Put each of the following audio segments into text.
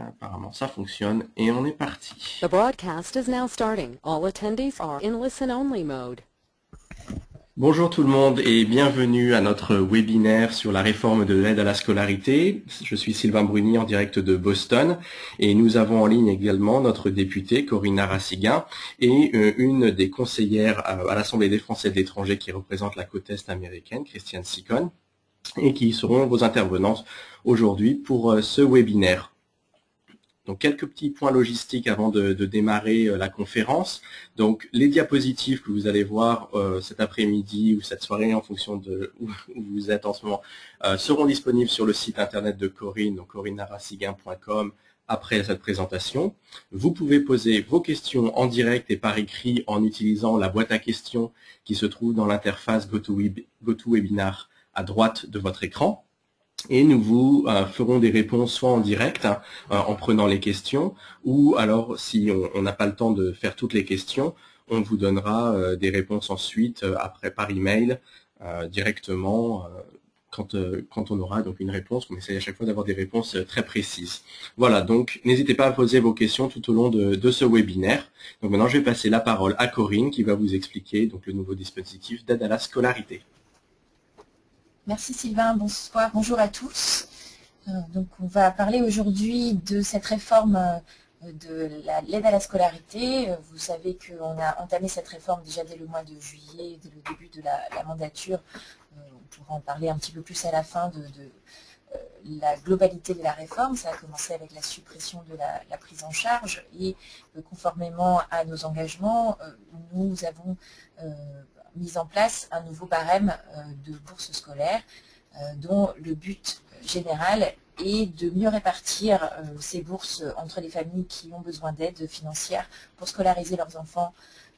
Apparemment ça fonctionne et on est parti. The broadcast is now starting. All attendees are in listen-only mode. Bonjour tout le monde et bienvenue à notre webinaire sur la réforme de l'aide à la scolarité. Je suis Sylvain Bruni en direct de Boston et nous avons en ligne également notre députée Corinne Narassiguin et une des conseillères à l'Assemblée des Français de l'étranger qui représente la côte est américaine, Christiane Sicon, et qui seront vos intervenants aujourd'hui pour ce webinaire. Donc quelques petits points logistiques avant de démarrer la conférence. Donc les diapositives que vous allez voir cet après-midi ou cette soirée en fonction de où vous êtes en ce moment seront disponibles sur le site internet de Corinne, donc corinnenarassiguin.com après cette présentation. Vous pouvez poser vos questions en direct et par écrit en utilisant la boîte à questions qui se trouve dans l'interface GoToWebinar à droite de votre écran. Et nous vous ferons des réponses soit en direct, en prenant les questions, ou alors si on n'a pas le temps de faire toutes les questions, on vous donnera des réponses ensuite, après par email, directement, quand on aura donc une réponse. On essaie à chaque fois d'avoir des réponses très précises. Voilà, donc n'hésitez pas à poser vos questions tout au long de ce webinaire. Donc maintenant je vais passer la parole à Corinne qui va vous expliquer donc le nouveau dispositif d'aide à la scolarité. Merci Sylvain, bonsoir, bonjour à tous. Donc on va parler aujourd'hui de cette réforme de l'aide à la scolarité. Vous savez qu'on a entamé cette réforme déjà dès le mois de juillet, dès le début de la mandature. On pourra en parler un petit peu plus à la fin de la globalité de la réforme. Ça a commencé avec la suppression de la prise en charge et conformément à nos engagements, nous avons mis en place un nouveau barème de bourses scolaires dont le but général est de mieux répartir ces bourses entre les familles qui ont besoin d'aide financière pour scolariser leurs enfants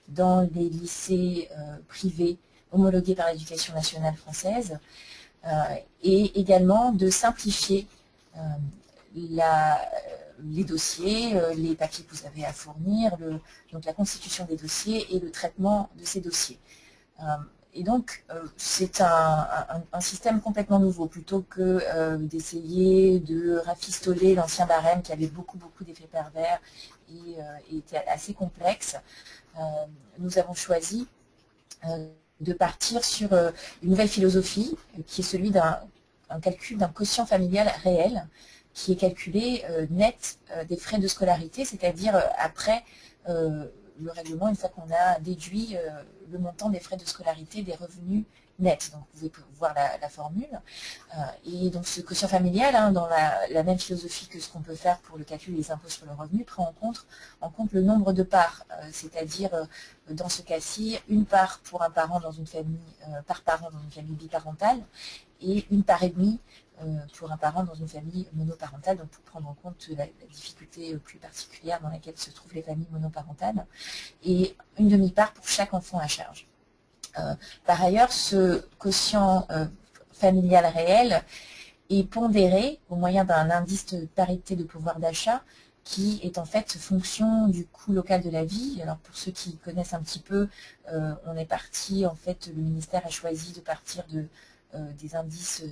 dans les lycées privés homologués par l'Éducation nationale française et également de simplifier les dossiers, les papiers que vous avez à fournir, donc la constitution des dossiers et le traitement de ces dossiers. Et donc, c'est un système complètement nouveau. Plutôt que d'essayer de rafistoler l'ancien barème qui avait beaucoup d'effets pervers et était assez complexe, nous avons choisi de partir sur une nouvelle philosophie qui est celui d'un calcul d'un quotient familial réel qui est calculé net des frais de scolarité, c'est-à-dire après le règlement, une fois qu'on a déduit le montant des frais de scolarité des revenus nets. Donc vous pouvez voir la formule. Et donc ce quotient familial, dans la même philosophie que ce qu'on peut faire pour le calcul des impôts sur le revenu, prend en compte le nombre de parts, c'est-à-dire dans ce cas-ci, une part pour un parent dans une famille, par parent dans une famille biparentale, et une part et demie pour un parent dans une famille monoparentale, donc pour prendre en compte la difficulté plus particulière dans laquelle se trouvent les familles monoparentales, et une demi-part pour chaque enfant à charge. Par ailleurs, ce quotient familial réel est pondéré au moyen d'un indice de parité de pouvoir d'achat qui est en fait fonction du coût local de la vie. Alors pour ceux qui connaissent un petit peu, on est parti, en fait, le ministère a choisi de partir des indices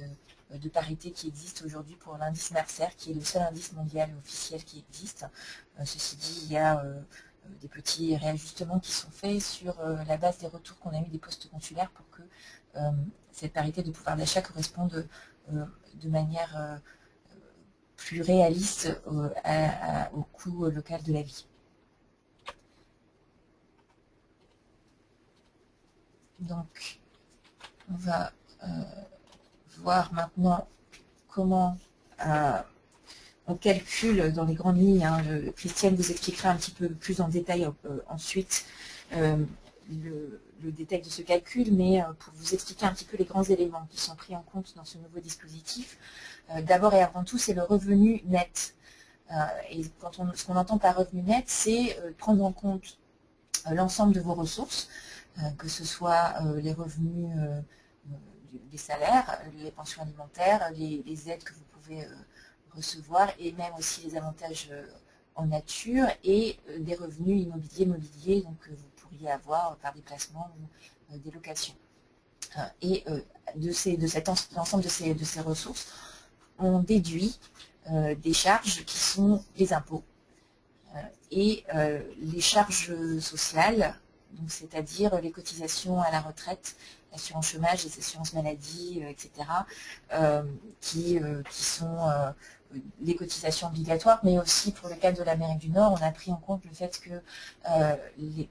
de parité qui existent aujourd'hui pour l'indice Mercer, qui est le seul indice mondial officiel qui existe. Ceci dit, il y a des petits réajustements qui sont faits sur la base des retours qu'on a eu des postes consulaires pour que cette parité de pouvoir d'achat corresponde de manière plus réaliste au coût local de la vie. Donc, on va voir maintenant comment on calcule dans les grandes lignes. Christiane vous expliquera un petit peu plus en détail ensuite le détail de ce calcul, mais pour vous expliquer un petit peu les grands éléments qui sont pris en compte dans ce nouveau dispositif. D'abord et avant tout, c'est le revenu net. Et ce qu'on entend par revenu net, c'est prendre en compte l'ensemble de vos ressources, que ce soit les revenus des salaires, les pensions alimentaires, les aides que vous pouvez recevoir et même aussi les avantages en nature et des revenus mobiliers donc, que vous pourriez avoir par des placements ou des locations. Et de l'ensemble de ces ressources, on déduit des charges qui sont les impôts et les charges sociales, c'est-à-dire les cotisations à la retraite, l'assurance chômage, les assurances maladie, etc., qui sont les cotisations obligatoires, mais aussi pour le cas de l'Amérique du Nord, on a pris en compte le fait que,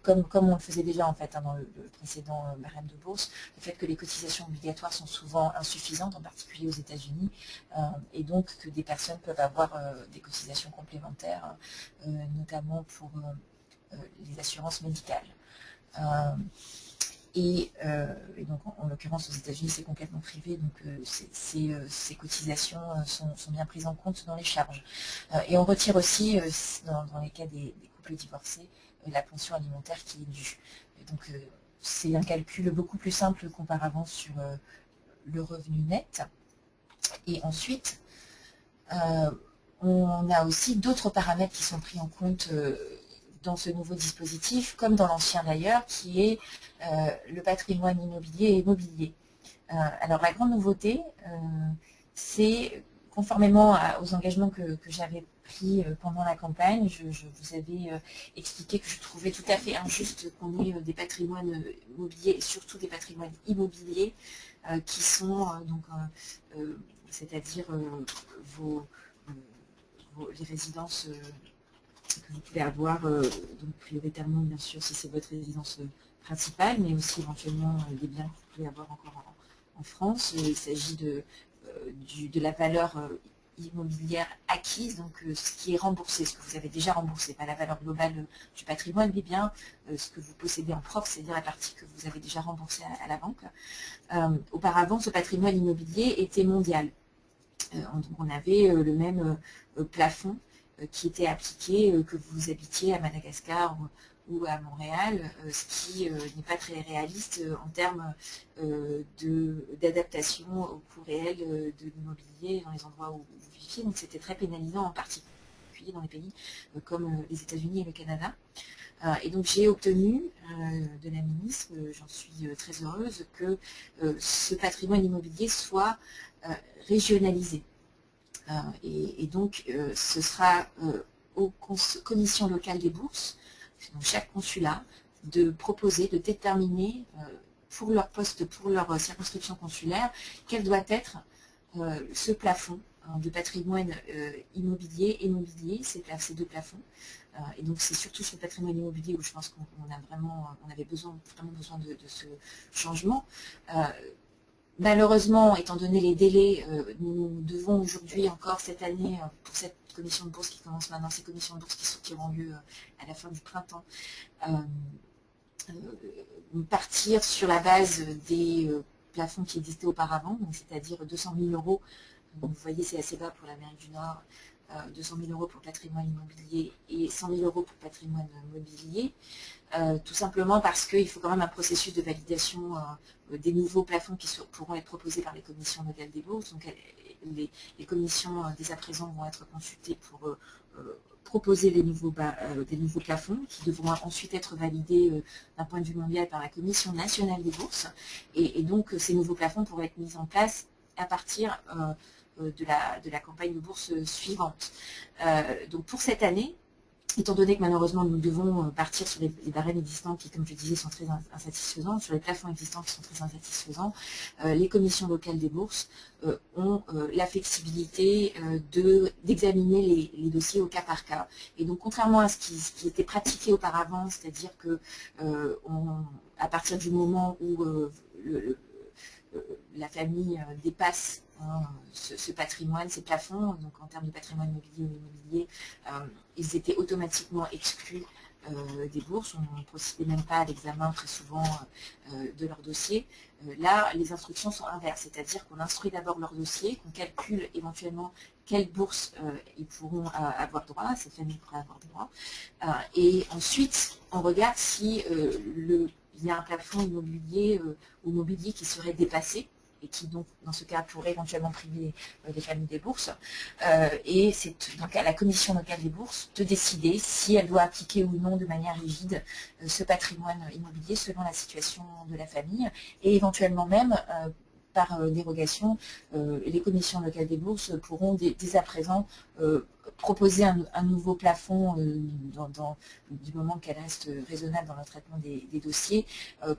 comme on le faisait déjà en fait dans le précédent barème de bourse, le fait que les cotisations obligatoires sont souvent insuffisantes, en particulier aux États-Unis, et donc que des personnes peuvent avoir des cotisations complémentaires, notamment pour les assurances médicales. Et donc, en l'occurrence, aux États-Unis, c'est complètement privé, donc ces cotisations sont bien prises en compte dans les charges. Et on retire aussi, dans les cas des couples divorcés, la pension alimentaire qui est due. Et donc, c'est un calcul beaucoup plus simple qu'auparavant sur le revenu net. Et ensuite, on a aussi d'autres paramètres qui sont pris en compte dans ce nouveau dispositif, comme dans l'ancien d'ailleurs, qui est le patrimoine immobilier et immobilier. Alors la grande nouveauté, c'est, conformément aux engagements que j'avais pris pendant la campagne, je vous avais expliqué que je trouvais tout à fait injuste qu'on ait des patrimoines immobiliers et surtout des patrimoines immobiliers qui sont, c'est-à-dire les résidences que vous pouvez avoir, donc prioritairement bien sûr si c'est votre résidence principale, mais aussi éventuellement des biens que vous pouvez avoir encore en France. Il s'agit de la valeur immobilière acquise, donc ce qui est remboursé, ce que vous avez déjà remboursé, pas la valeur globale du patrimoine, mais bien ce que vous possédez en propre, c'est-à-dire la partie que vous avez déjà remboursée à la banque. Auparavant, ce patrimoine immobilier était mondial. Donc on avait le même plafond qui était appliqué que vous habitiez à Madagascar ou à Montréal, ce qui n'est pas très réaliste en termes d'adaptation au coût réel de l'immobilier dans les endroits où vous viviez. Donc c'était très pénalisant, en particulier dans les pays comme les États-Unis et le Canada. Et donc j'ai obtenu de la ministre, j'en suis très heureuse, que ce patrimoine immobilier soit régionalisé. Et donc ce sera aux commissions locales des bourses, donc chaque consulat, de proposer, de déterminer pour leur poste, pour leur circonscription consulaire, quel doit être ce plafond de patrimoine immobilier et mobilier, ces deux plafonds. Et donc c'est surtout sur le patrimoine immobilier où je pense qu'on avait vraiment besoin de ce changement. Malheureusement, étant donné les délais, nous devons aujourd'hui encore cette année, pour cette commission de bourse qui commence maintenant, ces commissions de bourse qui auront lieu à la fin du printemps, partir sur la base des plafonds qui existaient auparavant, c'est-à-dire 200 000 euros. Donc, vous voyez, c'est assez bas pour l'Amérique du Nord. 200 000 euros pour le patrimoine immobilier et 100 000 euros pour le patrimoine mobilier, tout simplement parce qu'il faut quand même un processus de validation des nouveaux plafonds qui pourront être proposés par les commissions locales des bourses. Donc les commissions dès à présent vont être consultées pour proposer des nouveaux plafonds qui devront ensuite être validés d'un point de vue mondial par la Commission nationale des bourses. Et donc ces nouveaux plafonds pourraient être mis en place à partir de la campagne de bourse suivante. Donc pour cette année, étant donné que malheureusement nous devons partir sur les barèmes existants qui, comme je disais, sont très insatisfaisants, sur les plafonds existants qui sont très insatisfaisants, les commissions locales des bourses ont la flexibilité d'examiner les dossiers au cas par cas. Et donc contrairement à ce qui était pratiqué auparavant, c'est-à-dire que à partir du moment où la famille dépasse ce patrimoine, ces plafonds, donc en termes de patrimoine mobilier ou immobilier, ils étaient automatiquement exclus des bourses. On ne procédait même pas à l'examen très souvent de leur dossier. Là, les instructions sont inverses, c'est-à-dire qu'on instruit d'abord leur dossier, qu'on calcule éventuellement quelle bourse ils pourront avoir droit, ces familles pourraient avoir droit, et ensuite on regarde si il y a un plafond immobilier ou mobilier qui serait dépassé et qui donc dans ce cas pourrait éventuellement priver les familles des bourses. Et c'est donc à la commission locale des bourses de décider si elle doit appliquer ou non de manière rigide ce patrimoine immobilier selon la situation de la famille et éventuellement même par dérogation, les commissions locales des bourses pourront dès à présent proposer un nouveau plafond du moment qu'elle reste raisonnable dans le traitement des dossiers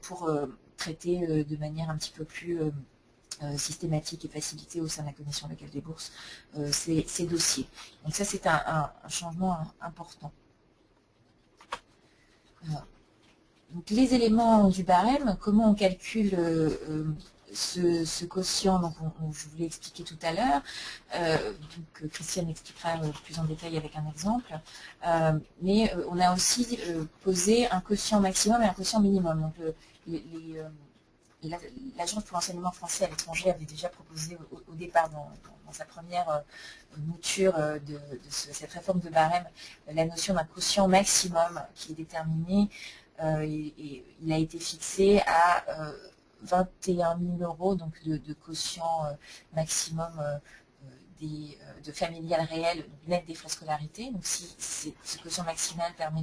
pour traiter de manière un petit peu plus systématique et facilitée au sein de la commission locale des bourses ces dossiers. Donc ça, c'est un changement important. Donc les éléments du barème, comment on calcule ce quotient, donc je vous l'ai expliqué tout à l'heure, donc Christiane expliquera plus en détail avec un exemple, mais on a aussi posé un quotient maximum et un quotient minimum. Donc l'Agence pour l'enseignement français à l'étranger avait déjà proposé au départ dans sa première mouture de cette réforme de barème la notion d'un quotient maximum qui est déterminé et il a été fixé à 21 000 €, donc de quotient maximum de familial réel net des frais de scolarité. Donc si ce quotient maximal permet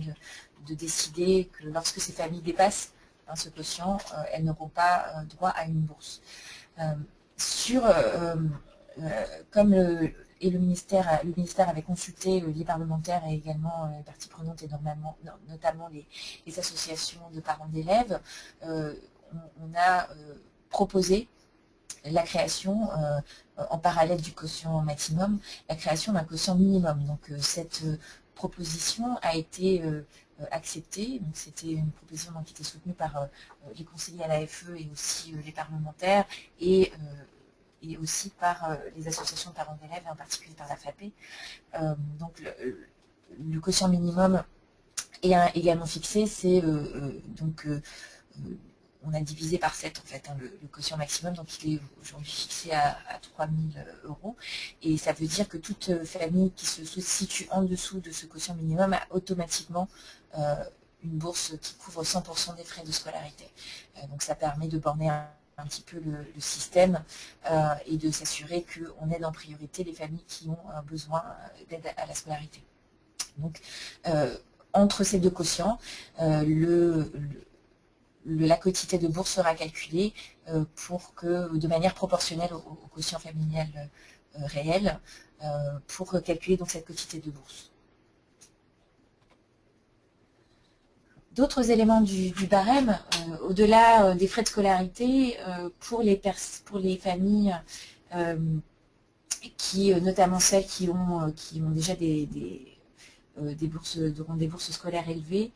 de décider que lorsque ces familles dépassent ce quotient, elles n'auront pas droit à une bourse. Comme le ministère avait consulté les parlementaires et également les parties prenantes et notamment les associations de parents d'élèves, on a proposé la création, en parallèle du quotient maximum, la création d'un quotient minimum. Donc cette proposition a été acceptée. Donc c'était une proposition qui était soutenue par les conseillers à l'AFE et aussi les parlementaires et aussi par les associations de parents d'élèves et en particulier par la FAPE. Donc le quotient minimum est également fixé, c'est on a divisé par 7 en fait le quotient maximum, donc il est aujourd'hui fixé à 3 000 €, et ça veut dire que toute famille qui se situe en dessous de ce quotient minimum a automatiquement une bourse qui couvre 100% des frais de scolarité. Donc ça permet de borner un petit peu le système et de s'assurer qu'on aide en priorité les familles qui ont besoin d'aide à la scolarité. Donc entre ces deux quotients, la quotité de bourse sera calculée de manière proportionnelle au quotient familial réel pour calculer donc cette quotité de bourse. D'autres éléments du barème, au-delà des frais de scolarité, pour les familles notamment celles qui ont déjà des bourses scolaires élevées,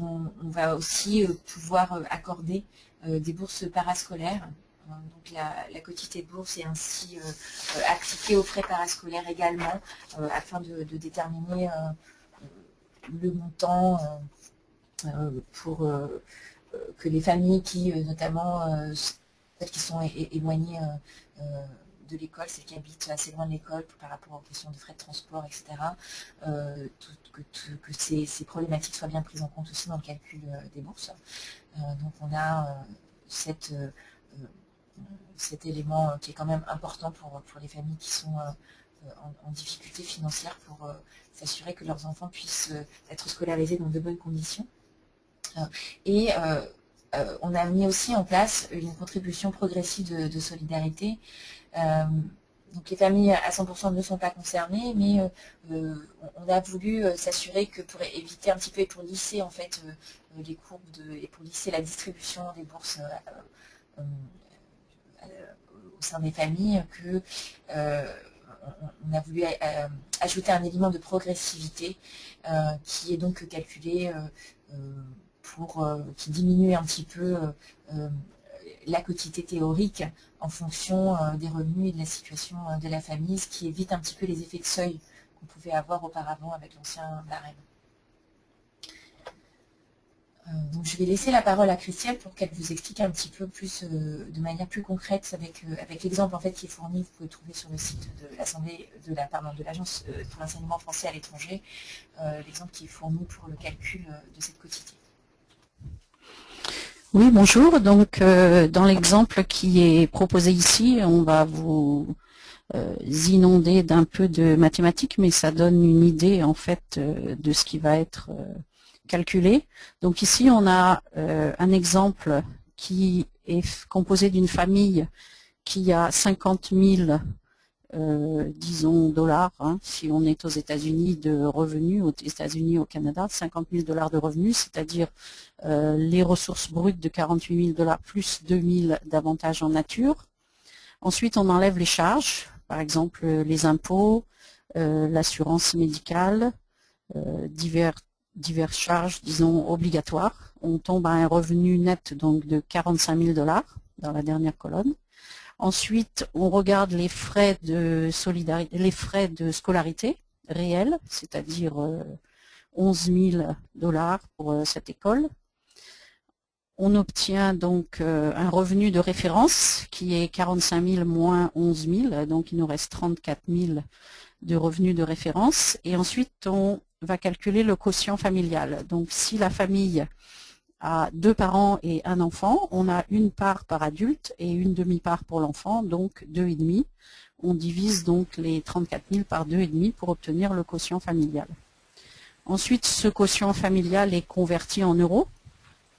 on va aussi pouvoir accorder des bourses parascolaires. Donc la quotité de bourse est ainsi appliquée aux frais parascolaires également, afin de déterminer le montant pour que les familles notamment celles qui sont éloignées de l'école, celles qui habitent assez loin de l'école par rapport aux questions de frais de transport, etc., que ces problématiques soient bien prises en compte aussi dans le calcul des bourses. Donc on a cet élément qui est quand même important pour les familles qui sont en difficulté financière pour s'assurer que leurs enfants puissent être scolarisés dans de bonnes conditions. Et on a mis aussi en place une contribution progressive de solidarité. Donc les familles à 100% ne sont pas concernées, mais on a voulu s'assurer que pour éviter un petit peu et pour lisser en fait les courbes et pour lisser la distribution des bourses au sein des familles, on a voulu ajouter un élément de progressivité qui est donc calculé qui diminue un petit peu la quotité théorique en fonction des revenus et de la situation de la famille, ce qui évite un petit peu les effets de seuil qu'on pouvait avoir auparavant avec l'ancien barème. Donc je vais laisser la parole à Christiane pour qu'elle vous explique un petit peu plus de manière plus concrète avec l'exemple en fait qui est fourni, vous pouvez trouver sur le site de l'Agence pour l'enseignement français à l'étranger, l'exemple qui est fourni pour le calcul de cette quotité. Oui, bonjour. Donc, dans l'exemple qui est proposé ici, on va vous inonder d'un peu de mathématiques, mais ça donne une idée en fait de ce qui va être calculé. Donc ici, on a un exemple qui est composé d'une famille qui a 50 000 disons dollars, hein, si on est aux États-Unis de revenus, aux États-Unis, au Canada, 50 000 dollars de revenus, c'est-à-dire les ressources brutes de 48 000 dollars plus 2 000 d'avantages en nature. Ensuite, on enlève les charges, par exemple les impôts, l'assurance médicale, diverses charges, disons, obligatoires. On tombe à un revenu net donc de 45 000 dollars dans la dernière colonne. Ensuite, on regarde les frais de solidarité, les frais de scolarité réels, c'est-à-dire 11 000 dollars pour cette école. On obtient donc un revenu de référence qui est 45 000 moins 11 000, donc il nous reste 34 000 de revenus de référence. Et ensuite, on va calculer le quotient familial. Donc si la famille a 2 parents et un enfant, on a une part par adulte et une demi-part pour l'enfant, donc 2,5. On divise donc les 34 000 par 2,5 pour obtenir le quotient familial. Ensuite, ce quotient familial est converti en euros,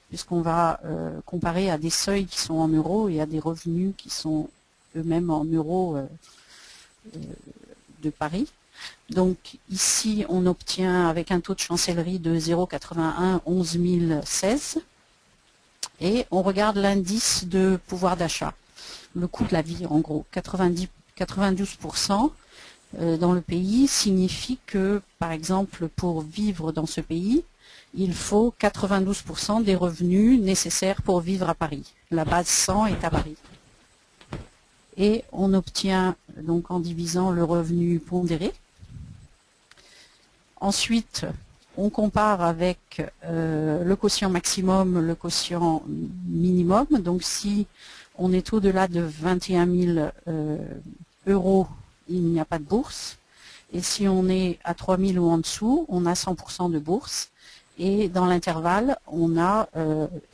puisqu'on va comparer à des seuils qui sont en euros et à des revenus qui sont eux-mêmes en euros de Paris. Donc ici, on obtient avec un taux de chancellerie de 0,81 11 016 et on regarde l'indice de pouvoir d'achat, le coût de la vie en gros, 92% dans le pays signifie que, par exemple, pour vivre dans ce pays, il faut 92% des revenus nécessaires pour vivre à Paris. La base 100 est à Paris. Et on obtient donc en divisant le revenu pondéré. Ensuite, on compare avec le quotient maximum, le quotient minimum. Donc si on est au-delà de 21 000 euros, il n'y a pas de bourse. Et si on est à 3 000 ou en dessous, on a 100% de bourse. Et dans l'intervalle,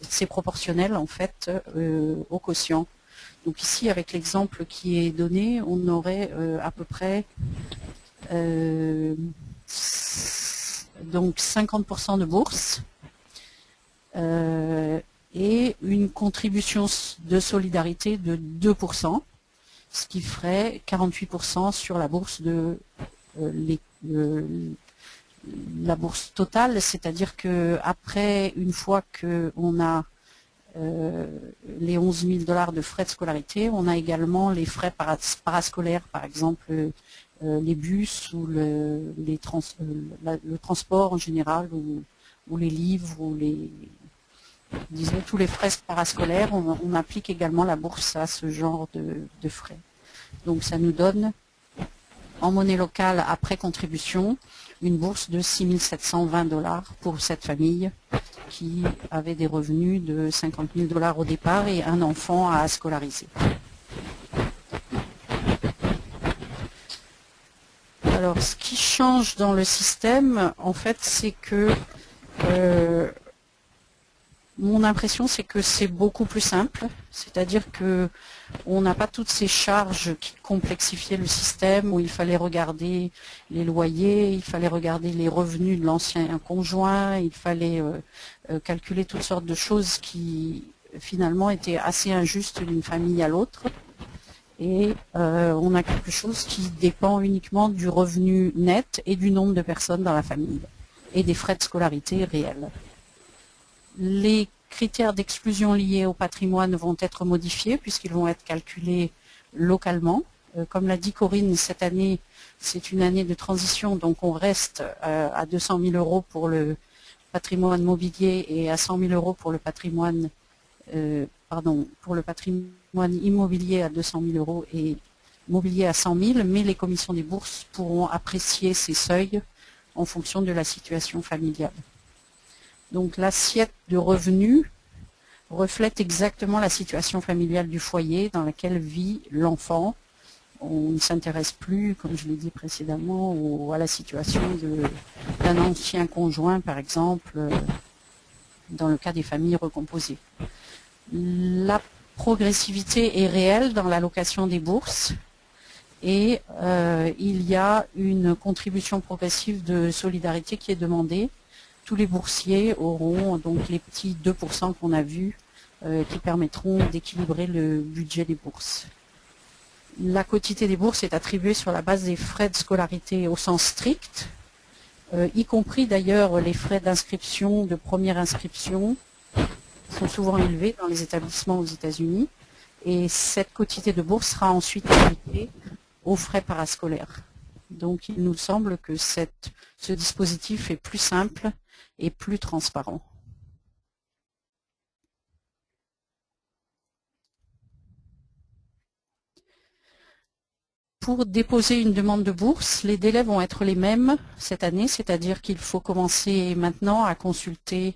c'est proportionnel en fait au quotient. Donc ici, avec l'exemple qui est donné, on aurait à peu près donc 50% de bourse et une contribution de solidarité de 2%, ce qui ferait 48% sur la bourse de la bourse totale, c'est-à-dire que après, une fois qu'on a les 11 000 dollars de frais de scolarité, on a également les frais parascolaires, par exemple les bus ou le transport en général, ou les livres, ou disons tous les frais parascolaires. On applique également la bourse à ce genre de frais. Donc ça nous donne, en monnaie locale après contribution, une bourse de 6 720 dollars pour cette famille qui avait des revenus de 50 000 dollars au départ et un enfant à scolariser. Alors, ce qui change dans le système, en fait, c'est que mon impression, c'est que c'est beaucoup plus simple, c'est-à-dire que on n'a pas toutes ces charges qui complexifiaient le système, où il fallait regarder les loyers, il fallait regarder les revenus de l'ancien conjoint, il fallait calculer toutes sortes de choses qui finalement étaient assez injustes d'une famille à l'autre. Et on a quelque chose qui dépend uniquement du revenu net et du nombre de personnes dans la famille et des frais de scolarité réels. Les critères d'exclusion liés au patrimoine vont être modifiés puisqu'ils vont être calculés localement. Comme l'a dit Corinne, cette année, c'est une année de transition, donc on reste à 200 000 euros pour le patrimoine mobilier et à 100 000 euros pour le patrimoine, immobilier à 200 000 euros et mobilier à 100 000, mais les commissions des bourses pourront apprécier ces seuils en fonction de la situation familiale. Donc l'assiette de revenus reflète exactement la situation familiale du foyer dans laquelle vit l'enfant. On ne s'intéresse plus, comme je l'ai dit précédemment, à la situation d'un ancien conjoint, par exemple, dans le cas des familles recomposées. La progressivité est réelle dans l'allocation des bourses et il y a une contribution progressive de solidarité qui est demandée. Tous les boursiers auront donc les petits 2% qu'on a vus qui permettront d'équilibrer le budget des bourses. La quotité des bourses est attribuée sur la base des frais de scolarité au sens strict, y compris d'ailleurs les frais d'inscription, de première inscription, sont souvent élevés dans les établissements aux États-Unis. Et cette quotité de bourse sera ensuite appliquée aux frais parascolaires. Donc il nous semble que ce dispositif est plus simple et plus transparent. Pour déposer une demande de bourse, les délais vont être les mêmes cette année, c'est-à-dire qu'il faut commencer maintenant à consulter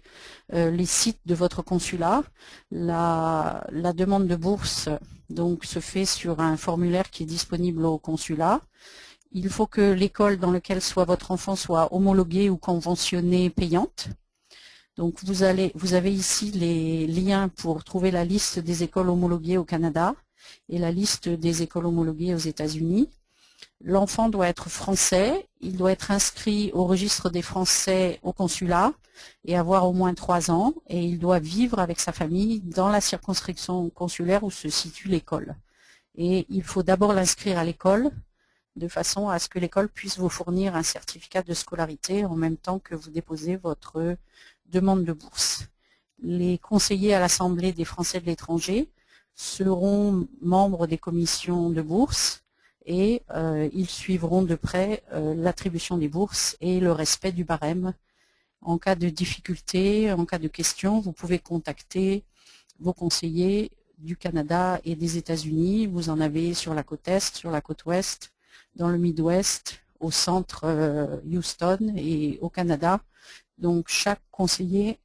les sites de votre consulat. La demande de bourse donc, se fait sur un formulaire qui est disponible au consulat. Il faut que l'école dans laquelle soit votre enfant soit homologuée ou conventionnée payante. Donc vous avez ici les liens pour trouver la liste des écoles homologuées au Canada et la liste des écoles homologuées aux États-Unis. L'enfant doit être français, il doit être inscrit au registre des Français au consulat et avoir au moins 3 ans, et il doit vivre avec sa famille dans la circonscription consulaire où se situe l'école. Et il faut d'abord l'inscrire à l'école, de façon à ce que l'école puisse vous fournir un certificat de scolarité en même temps que vous déposez votre demande de bourse. Les conseillers à l'Assemblée des Français de l'étranger seront membres des commissions de bourse et ils suivront de près l'attribution des bourses et le respect du barème. En cas de difficulté, en cas de question, vous pouvez contacter vos conseillers du Canada et des États-Unis. Vous en avez sur la côte Est, sur la côte Ouest, dans le Midwest, au centre Houston et au Canada. Donc chaque conseiller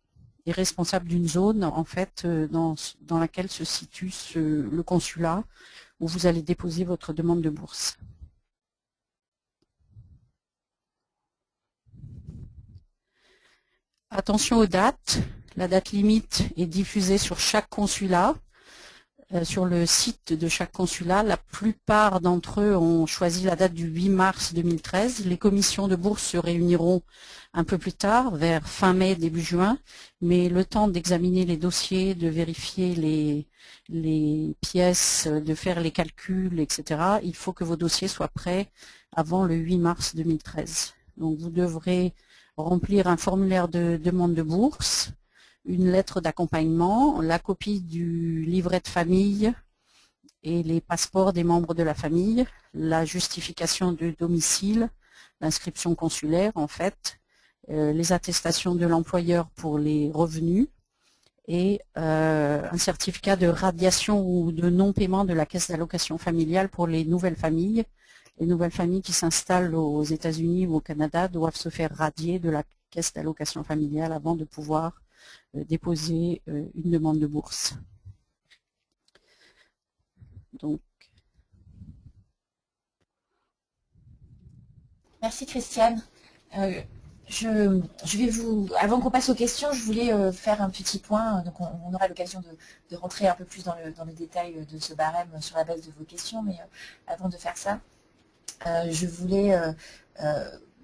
est responsable d'une zone en fait dans laquelle se situe le consulat où vous allez déposer votre demande de bourse. Attention aux dates. La date limite est diffusée sur chaque consulat. Sur le site de chaque consulat, la plupart d'entre eux ont choisi la date du 8 mars 2013. Les commissions de bourse se réuniront un peu plus tard, vers fin mai, début juin, mais le temps d'examiner les dossiers, de vérifier les pièces, de faire les calculs, etc., il faut que vos dossiers soient prêts avant le 8 mars 2013. Donc vous devrez remplir un formulaire de demande de bourse, une lettre d'accompagnement, la copie du livret de famille et les passeports des membres de la famille, la justification de domicile, l'inscription consulaire en fait, les attestations de l'employeur pour les revenus et un certificat de radiation ou de non-paiement de la caisse d'allocation familiale pour les nouvelles familles. Les nouvelles familles qui s'installent aux États-Unis ou au Canada doivent se faire radier de la caisse d'allocation familiale avant de pouvoir déposer une demande de bourse. Donc. Merci Christiane. Je vais avant qu'on passe aux questions, je voulais faire un petit point. Donc on aura l'occasion de rentrer un peu plus dans le détail de ce barème sur la base de vos questions, mais avant de faire ça, je voulais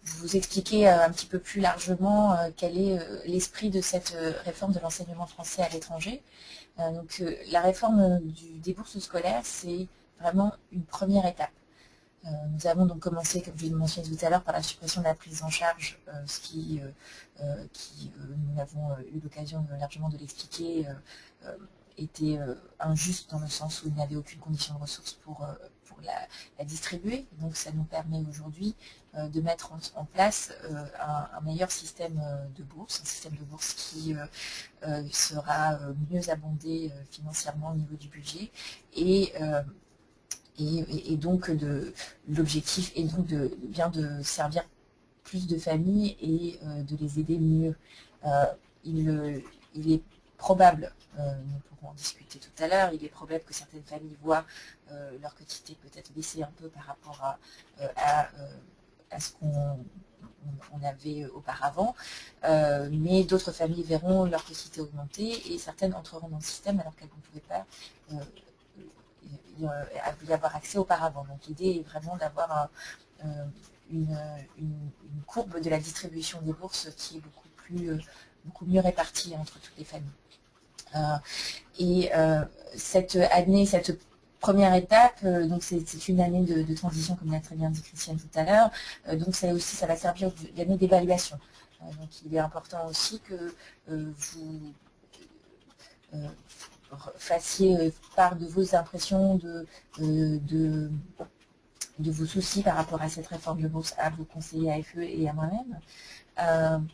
vous expliquer un petit peu plus largement quel est l'esprit de cette réforme de l'enseignement français à l'étranger. Donc la réforme des bourses scolaires, c'est vraiment une première étape. Nous avons donc commencé, comme je l'ai mentionné tout à l'heure, par la suppression de la prise en charge, ce qui nous avons eu l'occasion largement de l'expliquer, était injuste dans le sens où il n'y avait aucune condition de ressources pour la distribuer. Donc ça nous permet aujourd'hui de mettre en place un meilleur système de bourse, un système de bourse qui sera mieux abondé financièrement au niveau du budget et donc l'objectif est donc de servir plus de familles et de les aider mieux. Il est probable, nous pourrons en discuter tout à l'heure, il est probable que certaines familles voient leur quotité peut-être baisser un peu par rapport à ce qu'on avait auparavant, mais d'autres familles verront leur quotité augmenter et certaines entreront dans le système alors qu'elles ne pouvaient pas y avoir accès auparavant. Donc l'idée est vraiment d'avoir une courbe de la distribution des bourses qui est beaucoup mieux répartie entre toutes les familles. Et cette année, cette première étape, donc c'est une année de transition, comme l'a très bien dit Christiane tout à l'heure. Donc ça aussi, ça va servir d'année d'évaluation. Donc il est important aussi que vous fassiez part de vos impressions, de vos soucis par rapport à cette réforme de bourse à vos conseillers AFE et à moi-même,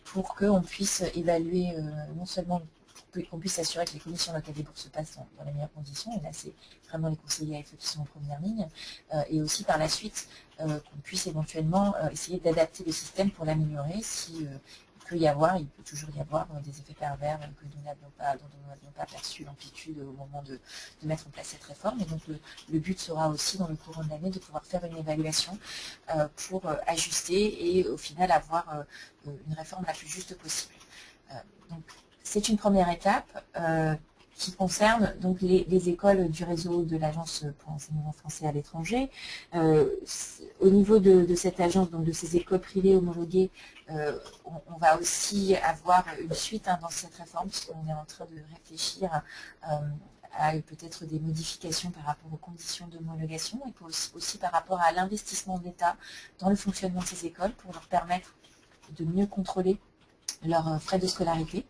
pour qu'on puisse évaluer non seulement qu'on puisse s'assurer que les commissions locales des bourses se passent dans les meilleures conditions, et là c'est vraiment les conseillers AFE qui sont en première ligne, et aussi par la suite qu'on puisse éventuellement essayer d'adapter le système pour l'améliorer si il peut toujours y avoir des effets pervers dont nous n'avions pas perçu l'amplitude au moment de mettre en place cette réforme. Et donc le but sera aussi dans le courant de l'année de pouvoir faire une évaluation pour ajuster et au final avoir une réforme la plus juste possible. Donc c'est une première étape qui concerne donc les écoles du réseau de l'Agence pour l'enseignement français à l'étranger. Au niveau de cette agence, donc de ces écoles privées homologuées, on va aussi avoir une suite dans cette réforme, puisqu'on est en train de réfléchir à peut-être des modifications par rapport aux conditions d'homologation et aussi par rapport à l'investissement de l'État dans le fonctionnement de ces écoles pour leur permettre de mieux contrôler leurs frais de scolarité,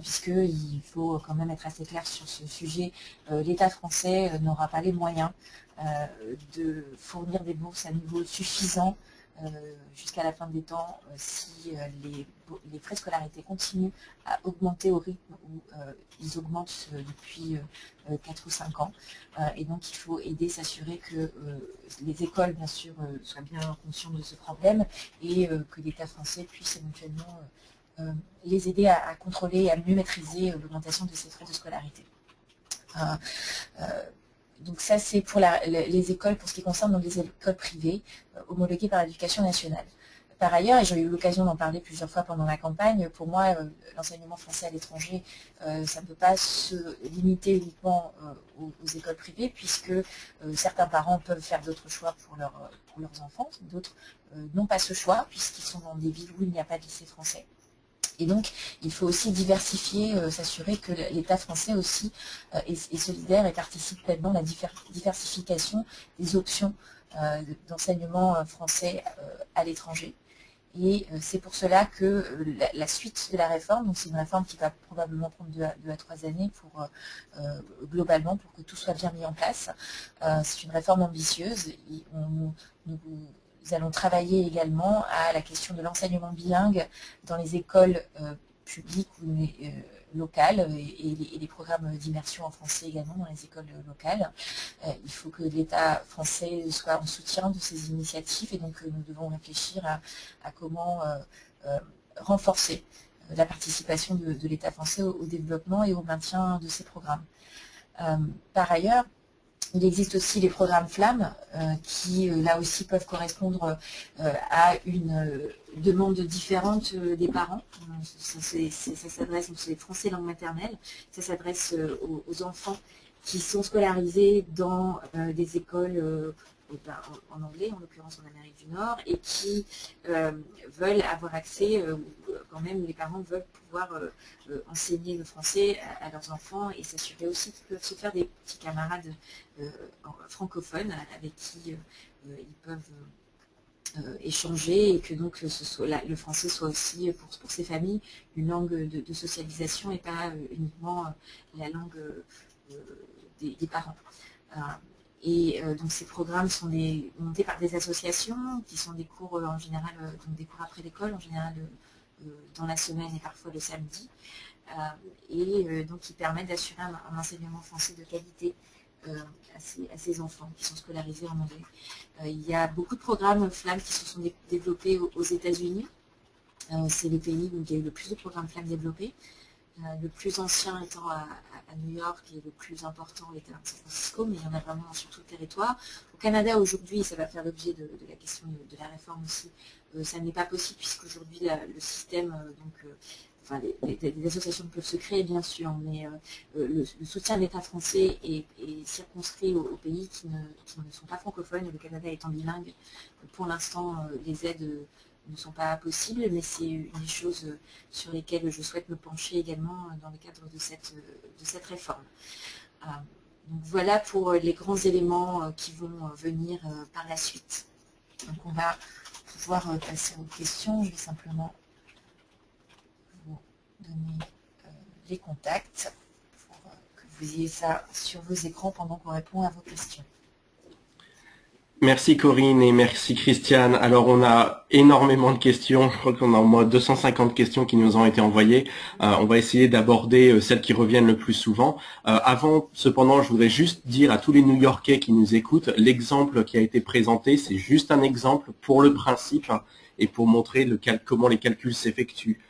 puisqu'il faut quand même être assez clair sur ce sujet. L'État français n'aura pas les moyens de fournir des bourses à niveau suffisant jusqu'à la fin des temps si les frais de scolarité continuent à augmenter au rythme où ils augmentent depuis 4 ou 5 ans. Et donc il faut aider, s'assurer que les écoles, bien sûr, soient bien conscientes de ce problème et que l'État français puisse éventuellement les aider à contrôler et à mieux maîtriser l'augmentation de ces frais de scolarité. Donc ça c'est pour les écoles, pour ce qui concerne donc les écoles privées homologuées par l'Éducation nationale. Par ailleurs, et j'ai eu l'occasion d'en parler plusieurs fois pendant la campagne, pour moi l'enseignement français à l'étranger, ça ne peut pas se limiter uniquement aux écoles privées, puisque certains parents peuvent faire d'autres choix pour leurs enfants, d'autres n'ont pas ce choix puisqu'ils sont dans des villes où il n'y a pas de lycée français. Et donc, il faut aussi diversifier, s'assurer que l'État français aussi est solidaire et participe pleinement à la diversification des options d'enseignement français à l'étranger. Et c'est pour cela que la suite de la réforme, donc c'est une réforme qui va probablement prendre 2 à 3 années globalement pour que tout soit bien mis en place. C'est une réforme ambitieuse. Nous allons travailler également à la question de l'enseignement bilingue dans les écoles publiques ou locales et les programmes d'immersion en français également dans les écoles locales. Il faut que l'État français soit en soutien de ces initiatives et donc nous devons réfléchir à comment renforcer la participation de l'État français au développement et au maintien de ces programmes. Par ailleurs, il existe aussi les programmes Flammes qui, là aussi, peuvent correspondre à une demande différente des parents. Ça s'adresse, donc c'est français langue maternelle, ça s'adresse aux enfants qui sont scolarisés dans des écoles en anglais, en l'occurrence en Amérique du Nord, et qui veulent avoir accès, quand même les parents veulent pouvoir enseigner le français à leurs enfants et s'assurer aussi qu'ils peuvent se faire des petits camarades francophones avec qui ils peuvent échanger et que donc le français soit aussi pour ces familles une langue de socialisation et pas uniquement la langue des parents. Donc ces programmes sont montés par des associations qui sont des cours en général, donc des cours après l'école en général dans la semaine et parfois le samedi, donc qui permettent d'assurer un enseignement français de qualité à ces enfants qui sont scolarisés en anglais. Il y a beaucoup de programmes Flammes qui se sont développés aux États-Unis. C'est le pays où il y a eu le plus de programmes Flammes développés. Le plus ancien étant à New York et le plus important étant à San Francisco, mais il y en a vraiment sur tout le territoire. Au Canada, aujourd'hui, ça va faire l'objet de la question de la réforme aussi, ça n'est pas possible puisqu'aujourd'hui le système, les associations peuvent se créer bien sûr, mais le soutien de l'État français est circonscrit aux pays qui ne sont pas francophones, et le Canada étant bilingue, pour l'instant les aides ne sont pas possibles, mais c'est une des choses sur lesquelles je souhaite me pencher également dans le cadre de cette réforme. Donc voilà pour les grands éléments qui vont venir par la suite. Donc on va pouvoir passer aux questions. Je vais simplement vous donner les contacts pour que vous ayez ça sur vos écrans pendant qu'on répond à vos questions. Merci Corinne et merci Christiane. Alors on a énormément de questions, je crois qu'on a au moins 250 questions qui nous ont été envoyées. On va essayer d'aborder celles qui reviennent le plus souvent. Avant, cependant, je voudrais juste dire à tous les New-Yorkais qui nous écoutent, l'exemple qui a été présenté, c'est juste un exemple pour le principe et pour montrer comment les calculs s'effectuent.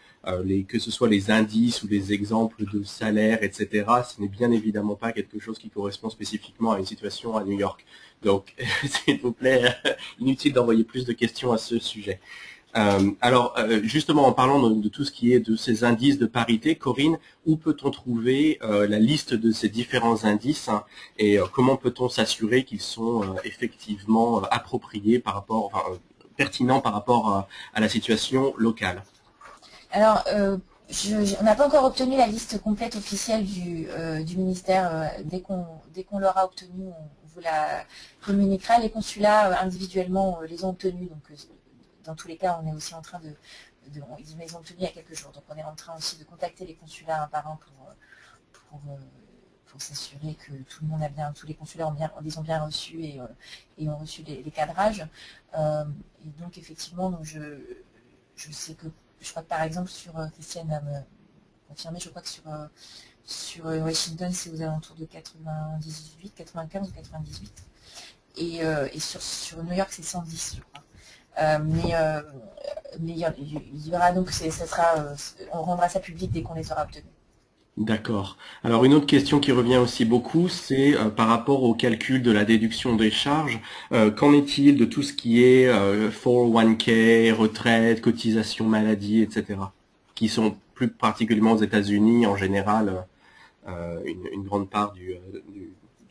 Que ce soit les indices ou les exemples de salaire, etc., ce n'est bien évidemment pas quelque chose qui correspond spécifiquement à une situation à New York. Donc, s'il vous plaît, inutile d'envoyer plus de questions à ce sujet. Justement, en parlant de tout ce qui est de ces indices de parité, Corinne, où peut-on trouver la liste de ces différents indices et comment peut-on s'assurer qu'ils sont effectivement appropriés par rapport, pertinents par rapport à la situation locale? Alors, on n'a pas encore obtenu la liste complète officielle du ministère. Dès qu'on l'aura obtenue, on vous la communiquera. Les consulats individuellement les ont obtenus. Donc, dans tous les cas, on est aussi en train ils les ont obtenus il y a quelques jours. Donc, on est en train aussi de contacter les consulats un par un pour s'assurer que tout le monde tous les consulats les ont bien reçus et ont reçu les cadrages. Et donc, effectivement, donc je sais que je crois que par exemple Christiane va me confirmer, je crois que sur Washington c'est aux alentours de 98, 95 ou 98 et sur New York c'est 110 je crois. Mais il y aura donc on rendra ça public dès qu'on les aura obtenus. D'accord. Alors une autre question qui revient aussi beaucoup, c'est par rapport au calcul de la déduction des charges. Qu'en est-il de tout ce qui est 401k, retraite, cotisation maladie, etc., qui sont plus particulièrement aux États-Unis en général une grande part du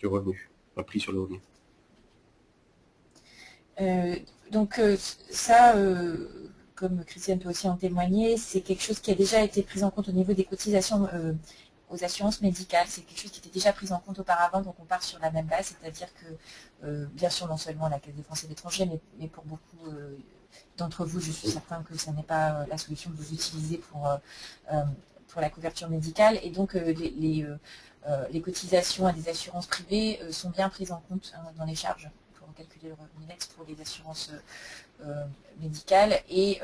revenu, pris sur le revenu. Donc ça, comme Christiane peut aussi en témoigner, c'est quelque chose qui a déjà été pris en compte au niveau des cotisations aux assurances médicales. C'est quelque chose qui était déjà pris en compte auparavant, donc on part sur la même base, c'est-à-dire que, bien sûr, non seulement la Caisse des Français de l'étranger, mais pour beaucoup d'entre vous, je suis certain que ce n'est pas la solution que vous utilisez pour la couverture médicale. Et donc, les cotisations à des assurances privées sont bien prises en compte dans les charges pour calculer le revenu net pour les assurances médicales, et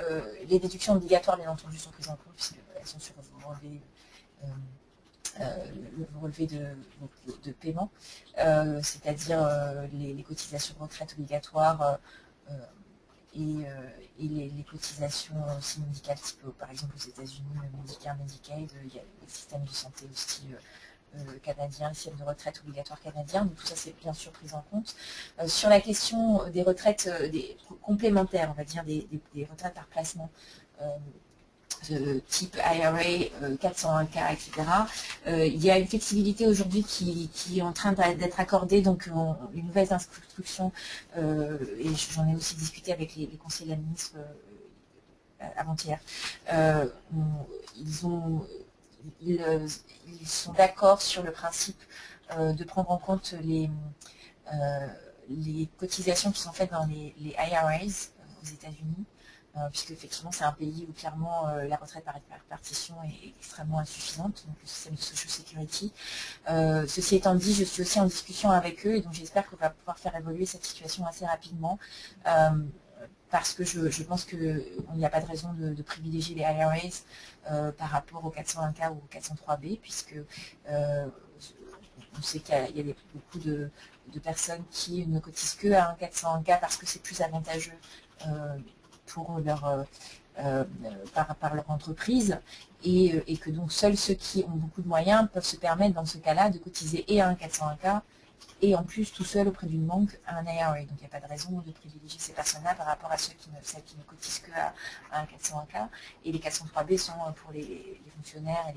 les déductions obligatoires bien entendu sont prises en compte puisqu'elles sont sur vos relevés de paiement, c'est-à-dire les cotisations de retraite obligatoires et les cotisations aussi médicales, type par exemple aux États-Unis, Medicare, Medicaid, il y a les systèmes de santé aussi canadien, le système de retraite obligatoire canadien, donc tout ça c'est bien sûr pris en compte. Sur la question des retraites complémentaires, on va dire des retraites par placement, type IRA, 401k, etc. Il y a une flexibilité aujourd'hui qui est en train d'être accordée, donc une nouvelle instruction, et j'en ai aussi discuté avec les conseillers de la ministre avant-hier. Ils sont d'accord sur le principe de prendre en compte les cotisations qui sont faites dans les IRAs aux États-Unis, puisque effectivement c'est un pays où clairement la retraite par répartition est extrêmement insuffisante, donc le système de Social Security. Ceci étant dit, je suis aussi en discussion avec eux, et donc j'espère qu'on va pouvoir faire évoluer cette situation assez rapidement. Parce que je pense qu'il n'y a pas de raison de privilégier les IRAs par rapport au 401k ou au 403b, puisque on sait qu'il y a beaucoup de personnes qui ne cotisent que à un 401k parce que c'est plus avantageux pour par leur entreprise, et que donc seuls ceux qui ont beaucoup de moyens peuvent se permettre dans ce cas-là de cotiser et à un 401k et en plus tout seul auprès d'une banque un IRA. Donc il n'y a pas de raison de privilégier ces personnes-là par rapport à celles qui ne cotisent que à un 401k. Et les 403B sont pour les fonctionnaires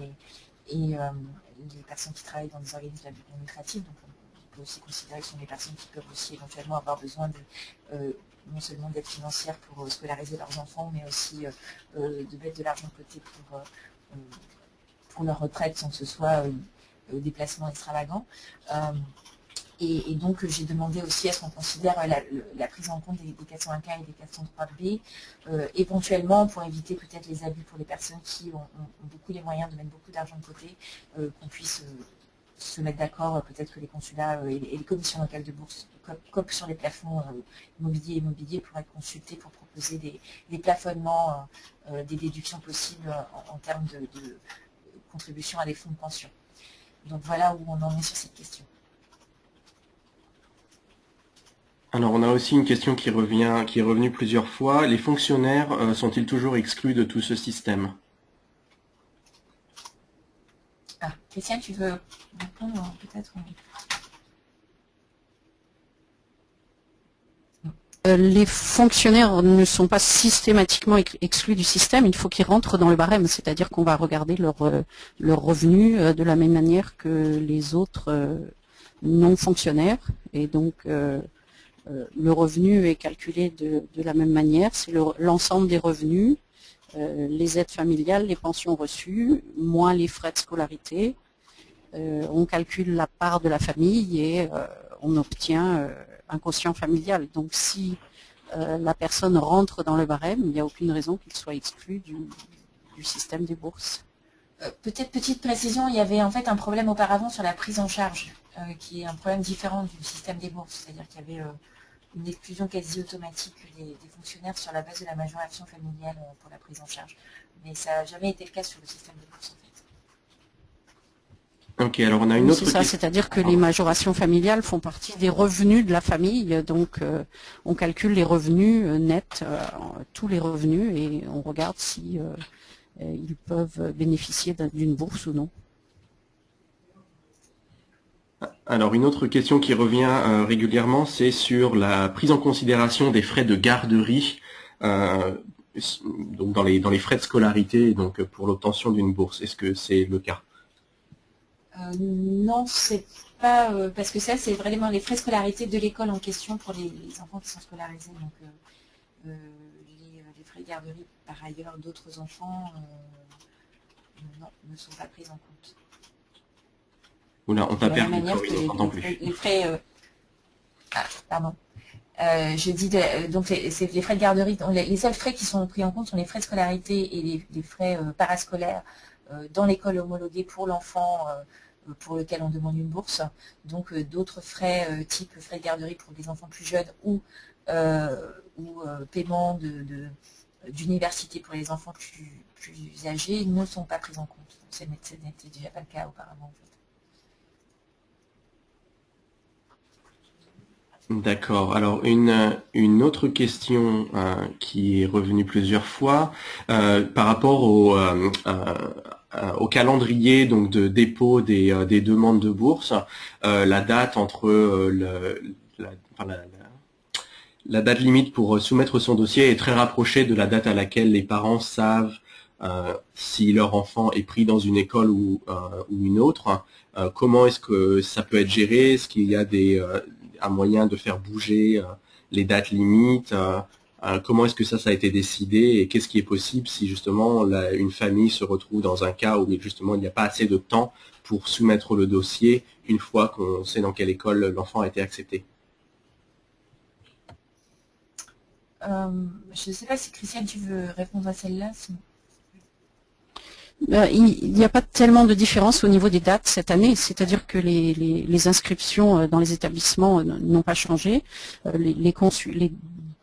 et les personnes qui travaillent dans des organismes à but non lucratif. Donc on peut aussi considérer que ce sont des personnes qui peuvent aussi éventuellement avoir besoin non seulement d'aide financière pour scolariser leurs enfants, mais aussi de mettre de l'argent de côté pour leur retraite sans que ce soit des placements extravagants. Et donc, j'ai demandé aussi à ce qu'on considère la prise en compte des 401K et des 403B, éventuellement pour éviter peut-être les abus pour les personnes qui ont beaucoup les moyens de mettre beaucoup d'argent de côté, qu'on puisse se mettre d'accord, peut-être que les consulats et les commissions locales de bourse, comme sur les plafonds immobiliers, pourraient être consultés pour proposer des plafonnements, des déductions possibles en termes de contribution à des fonds de pension. Donc voilà où on en est sur cette question. Alors, on a aussi une question qui est revenue plusieurs fois. Les fonctionnaires sont-ils toujours exclus de tout ce système? Ah, Christiane, tu veux répondre peut-être? Les fonctionnaires ne sont pas systématiquement exclus du système, il faut qu'ils rentrent dans le barème, c'est-à-dire qu'on va regarder leur revenu de la même manière que les autres non-fonctionnaires. Et donc, le revenu est calculé de la même manière, c'est l'ensemble des revenus, les aides familiales, les pensions reçues, moins les frais de scolarité. On calcule la part de la famille et on obtient un quotient familial. Donc si la personne rentre dans le barème, il n'y a aucune raison qu'il soit exclu du système des bourses. Peut-être petite précision, il y avait en fait un problème auparavant sur la prise en charge, qui est un problème différent du système des bourses. C'est-à-dire qu'il y avait une exclusion quasi automatique des fonctionnaires sur la base de la majoration familiale pour la prise en charge. Mais ça n'a jamais été le cas sur le système des bourses en fait. Ok, alors on a une autre question. C'est-à-dire que les majorations familiales font partie des revenus de la famille, donc on calcule les revenus nets, tous les revenus, et on regarde si ils peuvent bénéficier d'une bourse ou non. Alors une autre question qui revient régulièrement, c'est sur la prise en considération des frais de garderie, donc dans les frais de scolarité, donc pour l'obtention d'une bourse. Est-ce que c'est le cas? Non, c'est pas parce que ça c'est vraiment les frais de scolarité de l'école en question pour les enfants qui sont scolarisés. Donc les frais de garderie par ailleurs d'autres enfants non, ne sont pas pris en compte. Oula, on t'a perdu, on n'entend plus. Les frais pardon. Je dis donc les frais de garderie, les seuls frais qui sont pris en compte sont les frais de scolarité et les frais parascolaires dans l'école homologuée pour l'enfant pour lequel on demande une bourse. Donc d'autres frais type frais de garderie pour des enfants plus jeunes ou paiement d'université pour les enfants plus âgés ne sont pas pris en compte. Ce n'était déjà pas le cas auparavant en fait. D'accord. Alors une autre question qui est revenue plusieurs fois par rapport au calendrier donc de dépôt des demandes de bourse, la date entre la date limite pour soumettre son dossier est très rapprochée de la date à laquelle les parents savent si leur enfant est pris dans une école ou une autre. Comment est-ce que ça peut être géré? Est-ce qu'il y a un moyen de faire bouger les dates limites? Comment est-ce que ça a été décidé et qu'est-ce qui est possible si justement une famille se retrouve dans un cas où justement il n'y a pas assez de temps pour soumettre le dossier une fois qu'on sait dans quelle école l'enfant a été accepté? Je ne sais pas si Christiane tu veux répondre à celle-là. Il n'y a pas tellement de différence au niveau des dates cette année, c'est-à-dire que les inscriptions dans les établissements n'ont pas changé. Les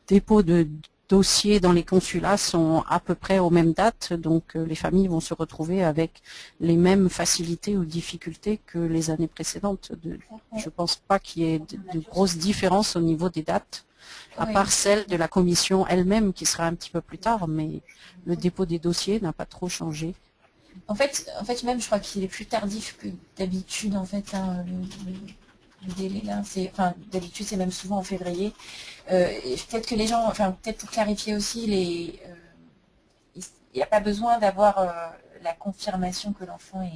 dépôts de dossiers dans les consulats sont à peu près aux mêmes dates, donc les familles vont se retrouver avec les mêmes facilités ou difficultés que les années précédentes. Je ne pense pas qu'il y ait de grosses différences au niveau des dates, à part celle de la commission elle-même qui sera un petit peu plus tard, mais le dépôt des dossiers n'a pas trop changé. En fait, même, je crois qu'il est plus tardif que d'habitude, en fait, hein, le délai là. D'habitude, c'est même souvent en février. Peut-être que les gens, peut-être pour clarifier aussi, il n'y a pas besoin d'avoir la confirmation que l'enfant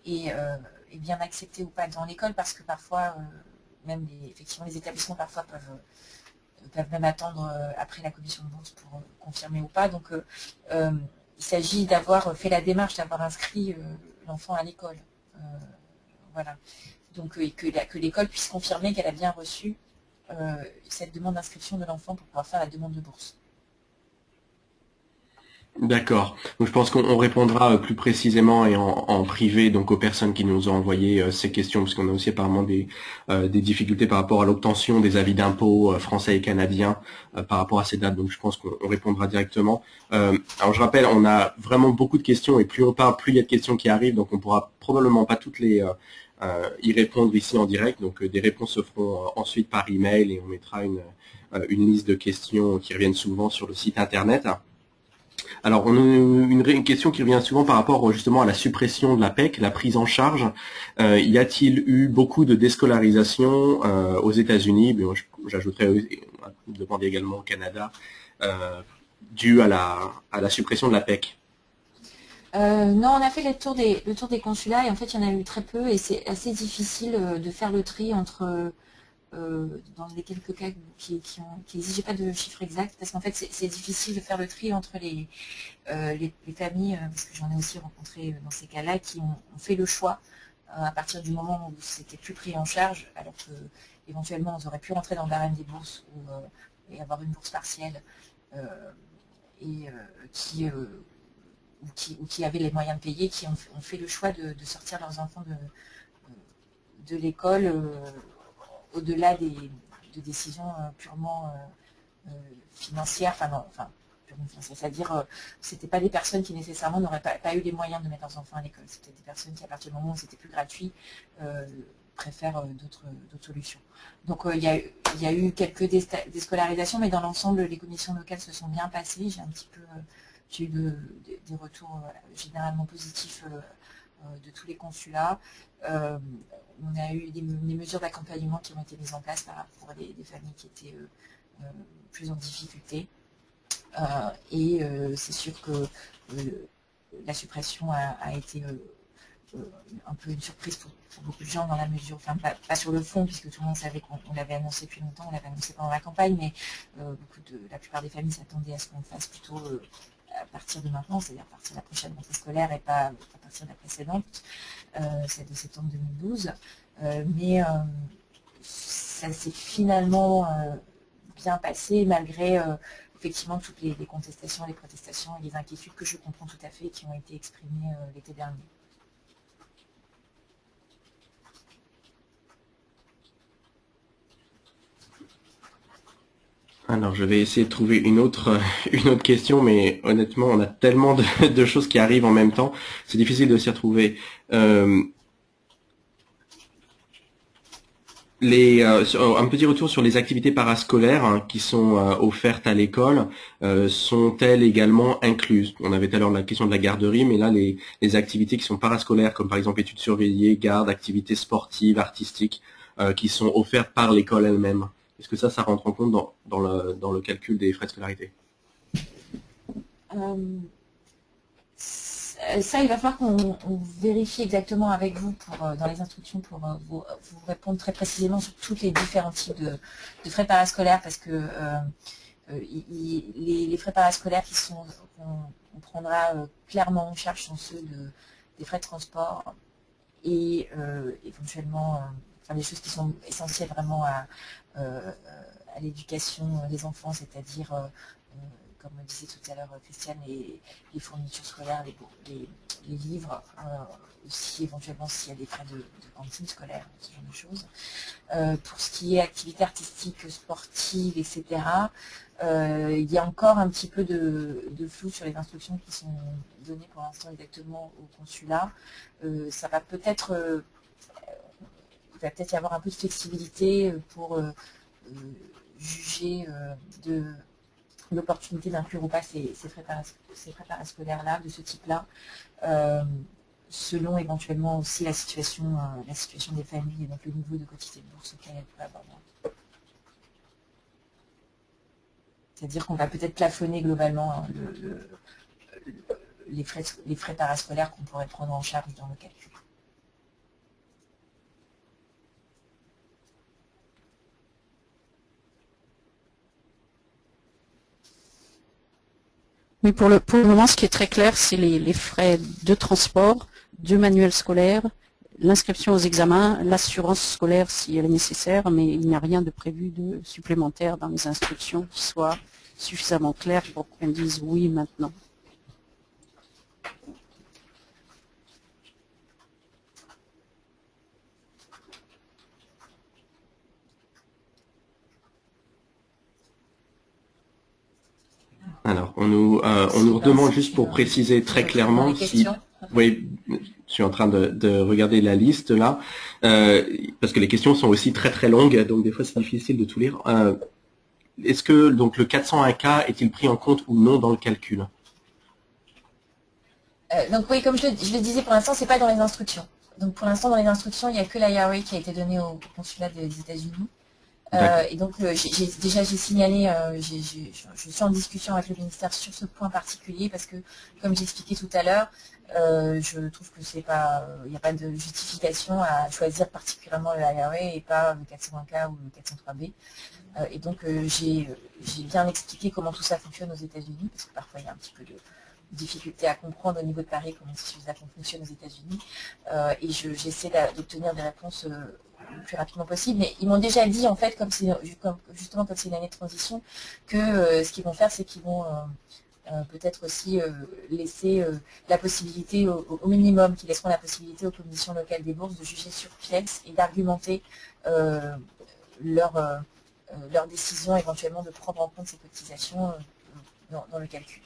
est bien accepté ou pas dans l'école, parce que parfois, même effectivement, les établissements parfois peuvent même attendre après la commission de bourse pour confirmer ou pas. Donc, il s'agit d'avoir fait la démarche, d'avoir inscrit l'enfant à l'école. Voilà. Donc, que l'école puisse confirmer qu'elle a bien reçu cette demande d'inscription de l'enfant pour pouvoir faire la demande de bourse. D'accord. Donc je pense qu'on répondra plus précisément et en privé donc aux personnes qui nous ont envoyé ces questions, parce qu'on a aussi apparemment des difficultés par rapport à l'obtention des avis d'impôt français et canadiens par rapport à ces dates. Donc je pense qu'on répondra directement. Alors je rappelle, on a vraiment beaucoup de questions et plus on parle, plus il y a de questions qui arrivent, donc on pourra probablement pas toutes les y répondre ici en direct. Donc des réponses se feront ensuite par email et on mettra une liste de questions qui reviennent souvent sur le site internet. Alors, on a une question qui revient souvent par rapport justement à la suppression de la PEC, la prise en charge. Y a-t-il eu beaucoup de déscolarisation aux États-Unis? J'ajouterais demander également au Canada, dû à la suppression de la PEC. Non, on a fait le tour des consulats et en fait, il y en a eu très peu et c'est assez difficile de faire le tri entre dans les quelques cas qui n'exigeaient pas de chiffres exacts, parce qu'en fait c'est difficile de faire le tri entre les familles, parce que j'en ai aussi rencontré dans ces cas-là, qui ont fait le choix à partir du moment où c'était plus pris en charge, alors que éventuellement on aurait pu rentrer dans le barème des bourses et avoir une bourse partielle, et qui avaient les moyens de payer, qui ont fait le choix de sortir leurs enfants de l'école au-delà de décisions purement financières, c'est-à-dire c'était pas des personnes qui nécessairement n'auraient pas eu les moyens de mettre leurs enfants à l'école, c'était des personnes qui à partir du moment où c'était plus gratuit préfèrent d'autres solutions. Donc il y a eu quelques déscolarisations, mais dans l'ensemble les commissions locales se sont bien passées. J'ai eu des retours généralement positifs de tous les consulats. On a eu des mesures d'accompagnement qui ont été mises en place pour des familles qui étaient plus en difficulté. Et c'est sûr que la suppression a été un peu une surprise pour beaucoup de gens dans la mesure, enfin pas sur le fond, puisque tout le monde savait qu'on l'avait annoncé depuis longtemps, on l'avait annoncé pendant la campagne, mais la plupart des familles s'attendaient à ce qu'on le fasse plutôt à partir de maintenant, c'est-à-dire à partir de la prochaine rentrée scolaire et pas à partir de la précédente, celle de septembre 2012. Mais ça s'est finalement bien passé malgré effectivement toutes les contestations, les protestations et les inquiétudes que je comprends tout à fait qui ont été exprimées l'été dernier. Alors, je vais essayer de trouver une autre question, mais honnêtement, on a tellement de choses qui arrivent en même temps, c'est difficile de s'y retrouver. Un petit retour sur les activités parascolaires qui sont offertes à l'école, sont-elles également incluses? On avait tout à l'heure la question de la garderie, mais là, les activités qui sont parascolaires, comme par exemple études surveillées, garde, activités sportives, artistiques, qui sont offertes par l'école elle-même. Est-ce que ça rentre en compte dans le calcul des frais de scolarité? Ça, il va falloir qu'on vérifie exactement avec vous dans les instructions pour vous répondre très précisément sur tous les différents types de frais parascolaires, parce que les frais parascolaires qu'on prendra clairement en charge sont ceux des frais de transport et éventuellement des choses qui sont essentielles vraiment à l'éducation des enfants, c'est-à-dire comme me disait tout à l'heure Christiane, les fournitures scolaires, les livres, aussi éventuellement s'il y a des frais de cantine scolaire, ce genre de choses. Pour ce qui est activités artistiques, sportives, etc., il y a encore un petit peu de flou sur les instructions qui sont données pour l'instant exactement au consulat. Ça va peut-être il va peut-être y avoir un peu de flexibilité pour juger de l'opportunité d'inclure ou pas ces frais parascolaires-là, de ce type-là, selon éventuellement aussi la situation des familles et donc le niveau de quantité de bourse auquel elles peuvent avoir droit. C'est-à-dire qu'on va peut-être plafonner globalement les frais parascolaires qu'on pourrait prendre en charge dans le calcul. Mais pour le moment, ce qui est très clair, c'est les frais de transport, de manuels scolaires, l'inscription aux examens, l'assurance scolaire si elle est nécessaire, mais il n'y a rien de prévu de supplémentaire dans les instructions qui soit suffisamment clair pour qu'on dise oui maintenant. Alors, on nous demande juste pour préciser très clairement si... Oui, je suis en train de regarder la liste là, parce que les questions sont aussi très très longues, donc des fois c'est difficile de tout lire. Est-ce que donc le 401K est-il pris en compte ou non dans le calcul? Donc oui, comme je le disais, pour l'instant, c'est pas dans les instructions. Donc pour l'instant, dans les instructions, il n'y a que l'IRA qui a été donné au consulat des États-Unis. Et donc j'ai signalé, je suis en discussion avec le ministère sur ce point particulier parce que, comme j'expliquais tout à l'heure, je trouve que c'est pas, il n'y a pas de justification à choisir particulièrement le IRA et pas le 401K ou le 403B. Et donc j'ai bien expliqué comment tout ça fonctionne aux États-Unis parce que parfois il y a un petit peu de difficulté à comprendre au niveau de Paris comment ça fonctionne aux États-Unis. Et j'essaie d'obtenir des réponses le plus rapidement possible, mais ils m'ont déjà dit en fait, justement comme c'est une année de transition, que ce qu'ils vont faire, c'est qu'ils vont peut-être aussi laisser la possibilité au minimum, qu'ils laisseront la possibilité aux commissions locales des bourses de juger sur pièce et d'argumenter leur décision éventuellement de prendre en compte ces cotisations dans le calcul.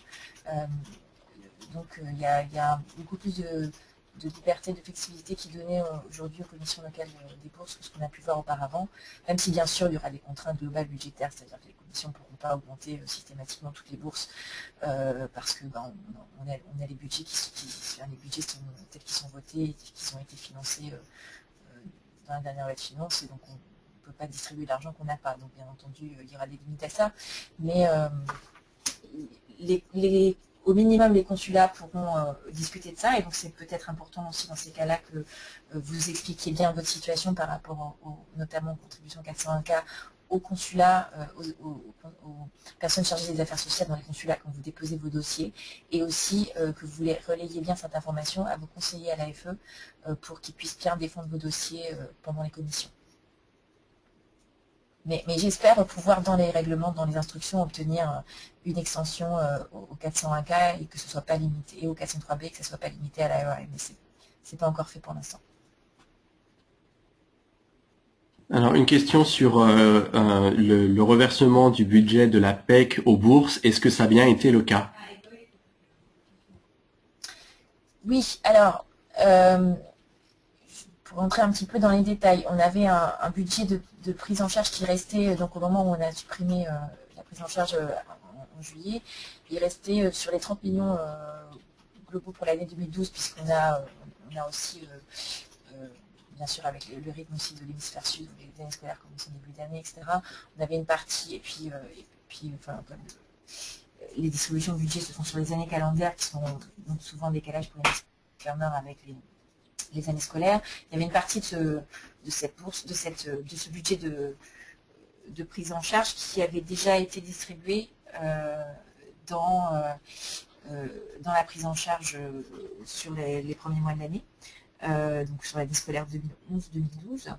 Donc il y a beaucoup plus de liberté, de flexibilité qui est donnée aujourd'hui aux commissions locales des bourses que ce qu'on a pu voir auparavant, même si bien sûr il y aura des contraintes globales budgétaires, c'est-à-dire que les commissions ne pourront pas augmenter systématiquement toutes les bourses parce que on a les budgets les budgets tels qu'ils sont votés et qui ont été financés dans la dernière loi de finances, et donc on ne peut pas distribuer l'argent qu'on n'a pas. Donc bien entendu il y aura des limites à ça, mais au minimum, les consulats pourront discuter de ça, et donc c'est peut-être important aussi dans ces cas-là que vous expliquiez bien votre situation par rapport notamment aux contributions 401K aux consulats, aux personnes chargées des affaires sociales dans les consulats quand vous déposez vos dossiers, et aussi que vous relayiez bien cette information à vos conseillers à l'AFE pour qu'ils puissent bien défendre vos dossiers pendant les commissions. Mais j'espère pouvoir, dans les règlements, dans les instructions, obtenir une extension au 401K et que ce soit pas limité, et au 403B, que ce ne soit pas limité à l'IRA, mais c'est pas encore fait pour l'instant. Alors, une question sur le reversement du budget de la PEC aux bourses. Est-ce que ça a bien été le cas? Oui, alors, pour rentrer un petit peu dans les détails, on avait un budget de prise en charge qui restait, donc au moment où on a supprimé la prise en charge en juillet, il restait sur les 30 millions globaux pour l'année 2012, puisqu'on a aussi, bien sûr avec le rythme aussi de l'hémisphère sud, où les années scolaires commencent en début d'année, etc., on avait une partie, et puis enfin, comme les distributions de budget se font sur les années calendaires, qui sont donc souvent en décalage pour l'hémisphère nord avec les années scolaires. Il y avait une partie de cette bourse, de ce budget de prise en charge qui avait déjà été distribué dans la prise en charge sur les premiers mois de l'année, donc sur l'année scolaire 2011-2012,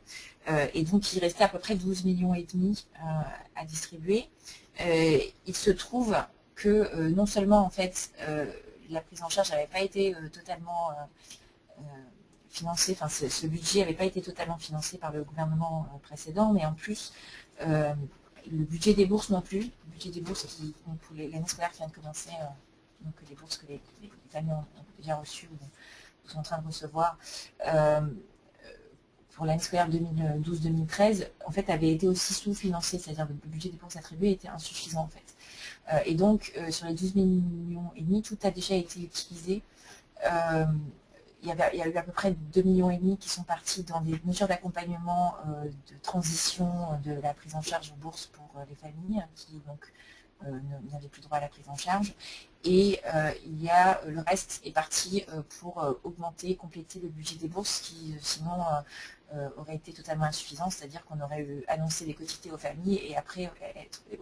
et donc il restait à peu près 12,5 millions à distribuer. Il se trouve que non seulement en fait la prise en charge n'avait pas été totalement financé, enfin ce budget n'avait pas été totalement financé par le gouvernement précédent, mais en plus le budget des bourses non plus, le budget des bourses qui, pour l'année scolaire qui vient de commencer, donc les bourses que les familles ont déjà reçues ou sont en train de recevoir, pour l'année scolaire 2012-2013, en fait avait été aussi sous-financé, c'est-à-dire le budget des bourses attribuées était insuffisant en fait. Et donc sur les 12,5 millions, tout a déjà été utilisé. Il y a eu à peu près 2,5 millions qui sont partis dans des mesures d'accompagnement de transition de la prise en charge en bourse pour les familles qui donc n'avaient plus droit à la prise en charge. Et le reste est parti pour augmenter, compléter le budget des bourses qui sinon aurait été totalement insuffisant, c'est-à-dire qu'on aurait annoncé les quotités aux familles et après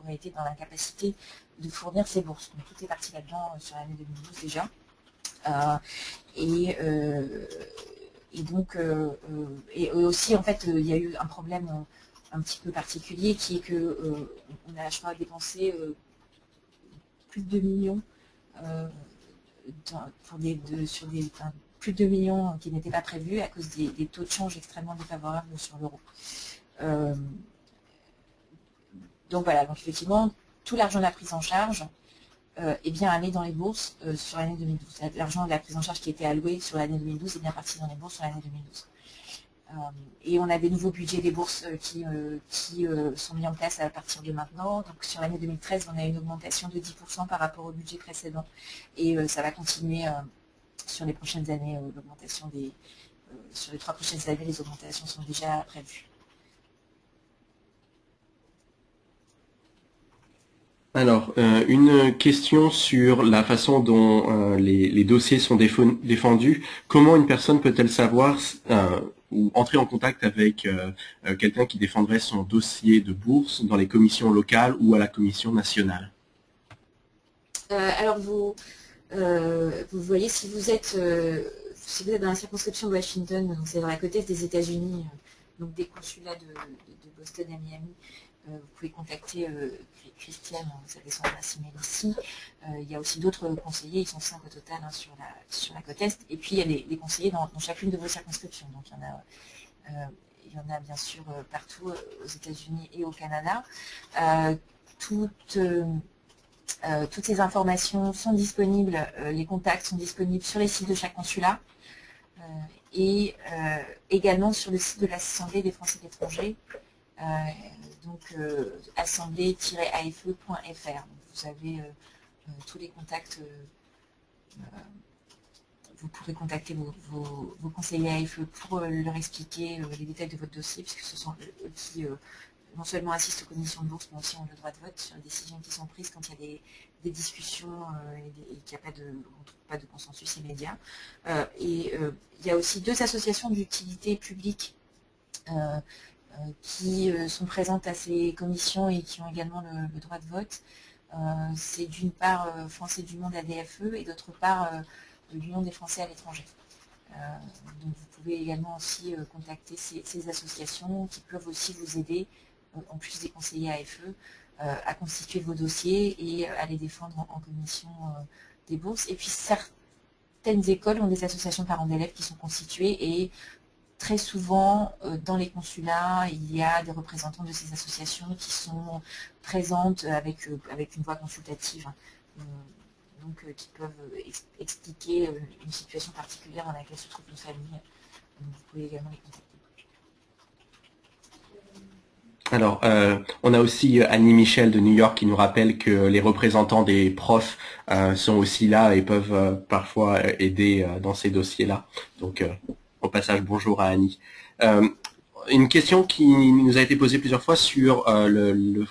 aurait été dans l'incapacité de fournir ces bourses. Donc tout est parti là-dedans sur l'année 2012 déjà. Et donc, et aussi en fait, il y a eu un problème un petit peu particulier qui est que on a, je crois, dépensé plus de 2 millions sur plus de 2 millions qui n'étaient pas prévus à cause des taux de change extrêmement défavorables sur l'euro. Donc voilà, donc effectivement, tout l'argent de la prise en charge est bien allé dans les bourses sur l'année 2012. L'argent de la prise en charge qui était alloué sur l'année 2012 est bien parti dans les bourses sur l'année 2012. Et on a des nouveaux budgets des bourses qui sont mis en place à partir de maintenant. Donc sur l'année 2013, on a une augmentation de 10% par rapport au budget précédent. Et ça va continuer sur les prochaines années, l'augmentation sur les 3 prochaines années, les augmentations sont déjà prévues. Alors, une question sur la façon dont les dossiers sont défendus. Comment une personne peut-elle savoir ou entrer en contact avec quelqu'un qui défendrait son dossier de bourse dans les commissions locales ou à la commission nationale? Alors, vous voyez, si vous êtes dans la circonscription de Washington, donc c'est dans la côte est des États-Unis, donc des consulats de Boston à Miami, vous pouvez contacter Christiane, vous avez son adresse email ici. Il y a aussi d'autres conseillers, ils sont 5 au total sur la côte est. Et puis il y a les conseillers dans chacune de vos circonscriptions. Donc il y en a bien sûr partout aux États-Unis et au Canada. Toutes ces informations sont disponibles, les contacts sont disponibles sur les sites de chaque consulat et également sur le site de l'Assemblée des Français de l'étranger. Donc assemblée-afe.fr. Vous avez tous les contacts, vous pourrez contacter vos conseillers AFE pour leur expliquer les détails de votre dossier, puisque ce sont eux qui non seulement assistent aux commissions de bourse, mais aussi ont le droit de vote sur les décisions qui sont prises quand il y a des discussions et qu'il n'y a pas de consensus immédiat. Il y a aussi 2 associations d'utilité publique qui sont présentes à ces commissions et qui ont également le droit de vote. C'est d'une part Français du Monde ADFE et d'autre part l'Union des Français à l'étranger. Donc vous pouvez également aussi contacter ces associations qui peuvent aussi vous aider, en plus des conseillers AFE, à constituer vos dossiers et à les défendre en commission des bourses. Et puis certaines écoles ont des associations de parents d'élèves qui sont constituées et très souvent, dans les consulats, il y a des représentants de ces associations qui sont présentes avec une voix consultative, donc qui peuvent expliquer une situation particulière dans laquelle se trouve une famille. Donc, vous pouvez également les contacter. Alors, on a aussi Annie Michel de New York qui nous rappelle que les représentants des profs sont aussi là et peuvent parfois aider dans ces dossiers-là. Donc, au passage, bonjour à Annie. Une question qui nous a été posée plusieurs fois sur le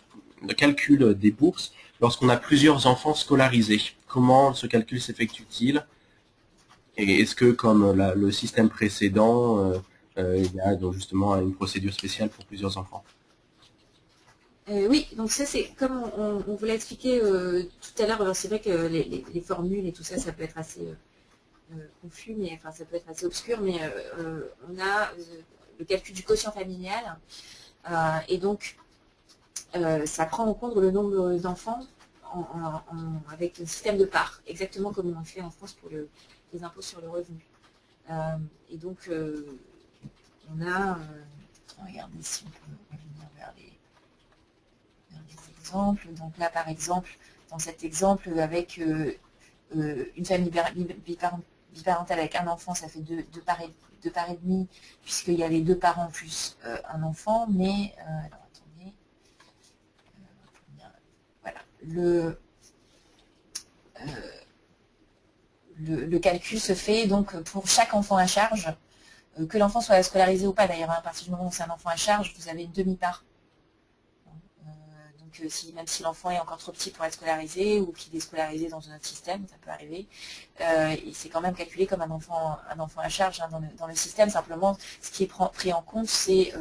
calcul des bourses lorsqu'on a plusieurs enfants scolarisés. Comment ce calcul s'effectue-t-il? Et est-ce que, comme le système précédent, il y a donc justement une procédure spéciale pour plusieurs enfants? Oui, donc ça c'est comme on vous l'a expliqué tout à l'heure. C'est vrai que les formules et tout ça, ça peut être assez confus, mais enfin ça peut être assez obscur, mais on a le calcul du quotient familial et donc ça prend en compte le nombre d'enfants avec un système de parts, exactement comme on fait en France pour les impôts sur le revenu. Et donc on a, regardez si on peut revenir vers les exemples. Donc là par exemple, dans cet exemple avec une famille biparentale avec un enfant, ça fait deux parts et demi, puisqu'il y avait 2 parents plus un enfant, mais alors attendez, voilà, le calcul se fait donc pour chaque enfant à charge, que l'enfant soit scolarisé ou pas d'ailleurs, à partir du moment où c'est un enfant à charge, vous avez une demi-part. Donc Donc même si l'enfant est encore trop petit pour être scolarisé ou qu'il est scolarisé dans un autre système, ça peut arriver, c'est quand même calculé comme un enfant à charge hein, dans le système. Simplement, ce qui est pris en compte, c'est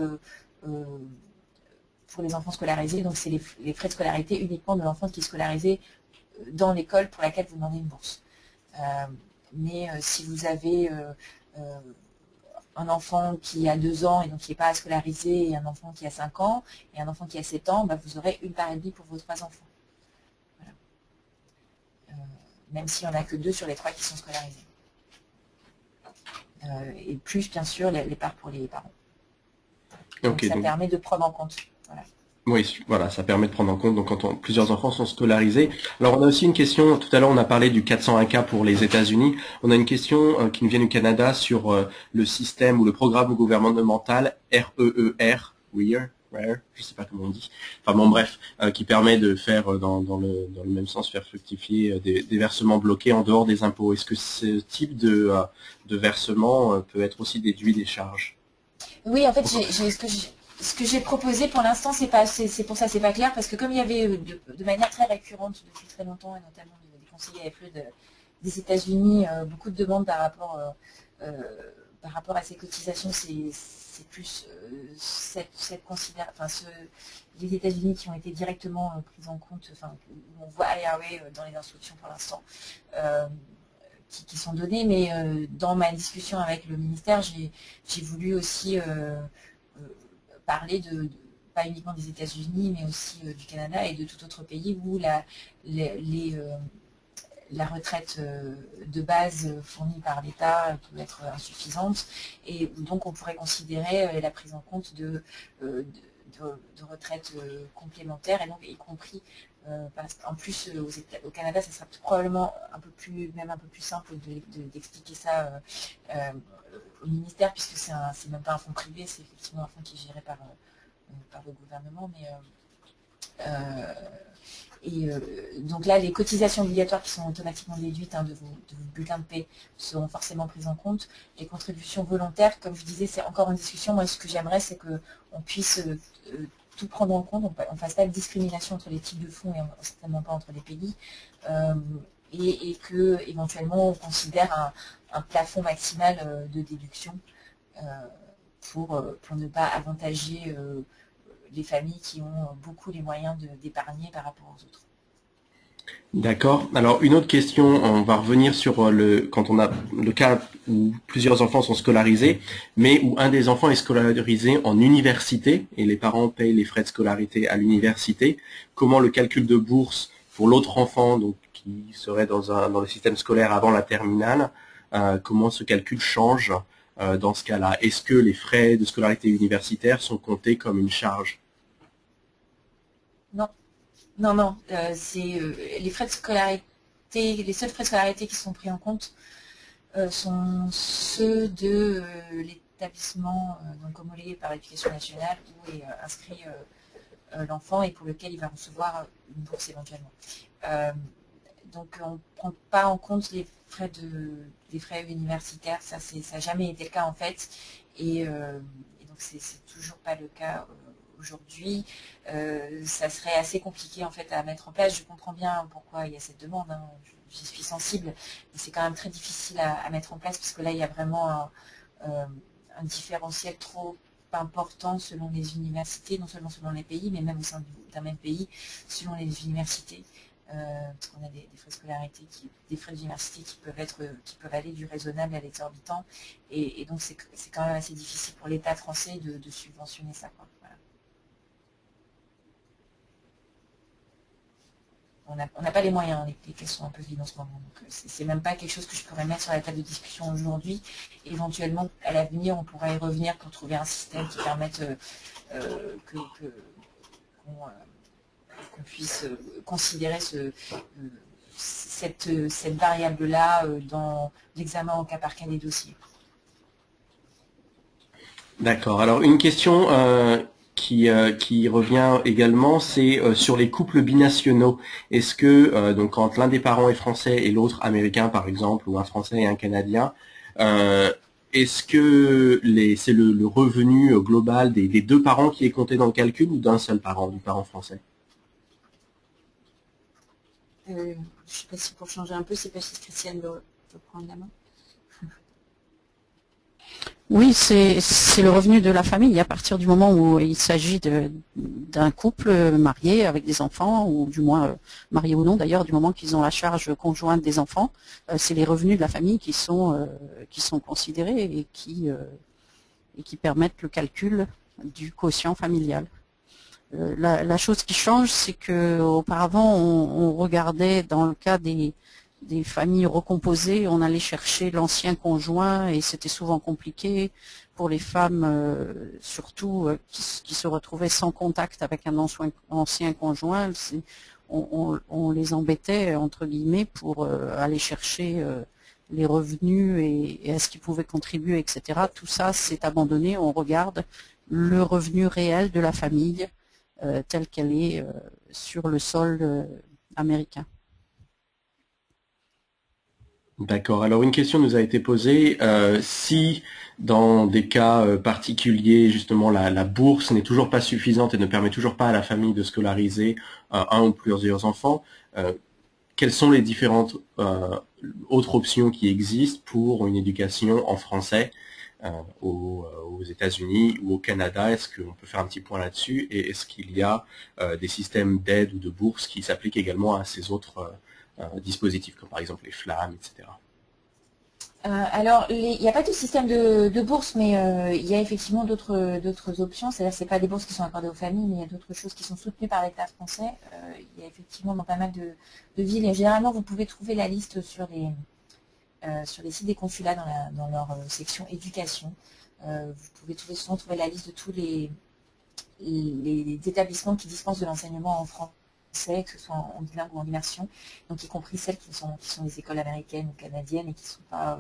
pour les enfants scolarisés, donc c'est les frais de scolarité uniquement de l'enfant qui est scolarisé dans l'école pour laquelle vous demandez une bourse. Mais si vous avez un enfant qui a 2 ans et donc qui n'est pas scolarisé, et un enfant qui a 5 ans, et un enfant qui a 7 ans, bah, vous aurez une part et demie pour vos 3 enfants. Voilà. Même s'il n'y en a que 2 sur les 3 qui sont scolarisés. Et plus, bien sûr, les parts pour les parents. Donc ça permet de prendre en compte. Voilà. Oui, voilà, ça permet de prendre en compte donc quand plusieurs enfants sont scolarisés. Alors on a aussi une question, tout à l'heure on a parlé du 401K pour les États-Unis. On a une question qui nous vient du Canada sur le système ou le programme gouvernemental REER, je sais pas comment on dit. Enfin bon bref, qui permet de faire dans le même sens faire fructifier des versements bloqués en dehors des impôts. Est-ce que ce type de versement peut être aussi déduit des charges? Oui, en fait, ce que j'ai proposé pour l'instant, c'est pour ça, c'est pas clair, parce que comme il y avait de manière très récurrente depuis très longtemps, et notamment des conseillers AFE des États-Unis, beaucoup de demandes par rapport à ces cotisations, c'est plus les États-Unis qui ont été directement pris en compte, enfin, on voit IRA dans les instructions pour l'instant, qui sont données, mais dans ma discussion avec le ministère, j'ai voulu aussi parler pas uniquement des États-Unis, mais aussi du Canada et de tout autre pays où la retraite de base fournie par l'État peut être insuffisante, et donc on pourrait considérer la prise en compte de retraite complémentaire, et donc y compris en plus au Canada, ça sera probablement même un peu plus simple d'expliquer ça au ministère, puisque c'est même pas un fonds privé, c'est effectivement un fonds qui est géré par le gouvernement. Donc là, les cotisations obligatoires qui sont automatiquement déduites de vos bulletins de paie seront forcément prises en compte. Les contributions volontaires, comme je disais, c'est encore une discussion. Moi, ce que j'aimerais, c'est qu'on puisse tout prendre en compte, on ne fasse pas de discrimination entre les types de fonds et certainement pas entre les pays, et que éventuellement on considère un plafond maximal de déduction pour ne pas avantager les familles qui ont beaucoup les moyens d'épargner par rapport aux autres. D'accord. Alors une autre question, on va revenir sur quand on a le cas où plusieurs enfants sont scolarisés, mais où un des enfants est scolarisé en université et les parents payent les frais de scolarité à l'université. Comment le calcul de bourse pour l'autre enfant, donc qui serait dans le système scolaire avant la terminale, comment ce calcul change dans ce cas-là? Est-ce que les frais de scolarité universitaire sont comptés comme une charge? Non. Non, c'est les frais de scolarité, les seuls frais de scolarité qui sont pris en compte sont ceux de l'établissement donc homologué par l'Éducation nationale où est inscrit l'enfant et pour lequel il va recevoir une bourse éventuellement. Donc on ne prend pas en compte les frais universitaires, ça n'a jamais été le cas en fait, et donc c'est toujours pas le cas aujourd'hui. Ça serait assez compliqué en fait à mettre en place. Je comprends bien pourquoi il y a cette demande, hein. J'y suis sensible, mais c'est quand même très difficile à mettre en place parce que là il y a vraiment un différentiel trop important selon les universités, non seulement selon les pays, mais même au sein d'un même pays, selon les universités. Parce qu'on a des frais de scolarité, des frais d'université qui peuvent aller du raisonnable à l'exorbitant, et donc c'est quand même assez difficile pour l'État français de subventionner ça, quoi. Voilà. On n'a pas les moyens, les caisses sont un peu vides en ce moment, donc c'est même pas quelque chose que je pourrais mettre sur la table de discussion aujourd'hui. Éventuellement, à l'avenir, on pourra y revenir pour trouver un système qui permette qu'on puisse considérer cette variable-là dans l'examen au cas par cas des dossiers. D'accord. Alors une question qui revient également, c'est sur les couples binationaux. Est-ce que donc quand l'un des parents est français et l'autre américain par exemple, ou un français et un canadien, est-ce que c'est le revenu global des deux parents qui est compté dans le calcul ou d'un seul parent, du parent français? Je ne sais pas si pour changer un peu, c'est pas si Christiane veut prendre la main. Oui, c'est le revenu de la famille à partir du moment où il s'agit d'un couple marié avec des enfants, ou du moins marié ou non d'ailleurs, du moment qu'ils ont la charge conjointe des enfants, c'est les revenus de la famille qui sont considérés et qui permettent le calcul du quotient familial. La chose qui change, c'est que auparavant on regardait dans le cas des familles recomposées, on allait chercher l'ancien conjoint et c'était souvent compliqué pour les femmes, surtout qui se retrouvaient sans contact avec un ancien conjoint. On les embêtait entre guillemets pour aller chercher les revenus et à ce qu'ils pouvaient contribuer, etc. Tout ça c'est abandonné. On regarde le revenu réel de la famille telle qu'elle est sur le sol américain. D'accord. Alors une question nous a été posée. Si dans des cas particuliers, justement, la bourse n'est toujours pas suffisante et ne permet toujours pas à la famille de scolariser un ou plusieurs enfants, quelles sont les différentes autres options qui existent pour une éducation en français aux États-Unis ou au Canada? Est-ce qu'on peut faire un petit point là-dessus? Et est-ce qu'il y a des systèmes d'aide ou de bourse qui s'appliquent également à ces autres dispositifs, comme par exemple les flammes, etc. Alors, il n'y a pas de système de bourse, mais il y a effectivement d'autres options. C'est-à-dire que ce n'est pas des bourses qui sont accordées aux familles, mais il y a d'autres choses qui sont soutenues par l'État français. Il y a effectivement dans pas mal de villes, et généralement vous pouvez trouver la liste sur les sites des consulats dans leur section éducation. Vous pouvez souvent trouver la liste de tous les établissements qui dispensent de l'enseignement en français, que ce soit en bilingue ou en immersion, donc y compris celles qui sont des écoles américaines ou canadiennes et qui sont pas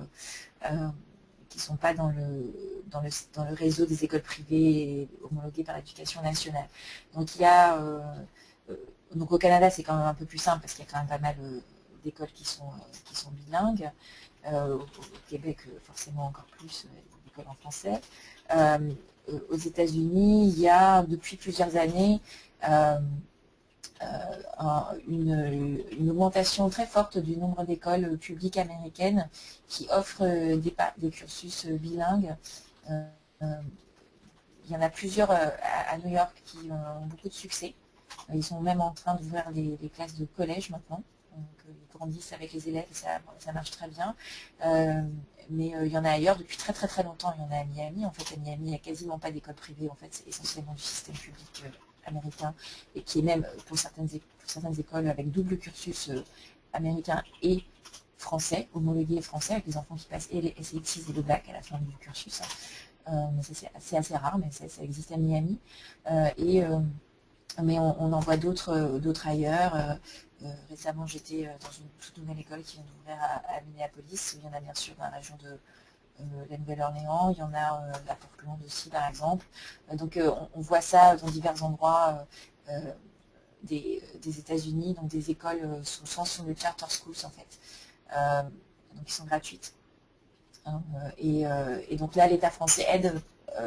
dans le réseau des écoles privées homologuées par l'éducation nationale. Donc il y a donc au Canada c'est quand même un peu plus simple parce qu'il y a quand même pas mal d'écoles qui sont bilingues. Au Québec forcément encore plus des écoles en français. Aux États-Unis, il y a depuis plusieurs années une augmentation très forte du nombre d'écoles publiques américaines qui offrent des cursus bilingues. Il y en a plusieurs à New York qui ont beaucoup de succès. Ils sont même en train d'ouvrir des classes de collège maintenant. Donc, ils grandissent avec les élèves et ça marche très bien. Mais il y en a ailleurs depuis très très très longtemps. Il y en a à Miami. En fait, à Miami, il n'y a quasiment pas d'école privée. En fait, c'est essentiellement du système public américain et qui est même pour certaines écoles avec double cursus américain et français, homologué français, avec les enfants qui passent et les SATs et le bac à la fin du cursus. Mais c'est assez rare, mais ça existe à Miami. Mais on en voit d'autres ailleurs. Récemment, j'étais dans une toute nouvelle école qui vient d'ouvrir à Minneapolis. Il y en a bien sûr dans la région de la Nouvelle-Orléans, il y en a à Portland aussi par exemple. Donc on voit ça dans divers endroits des États-Unis, donc des écoles souvent sont des charter schools en fait, donc qui sont gratuites. Et donc là, l'État français aide,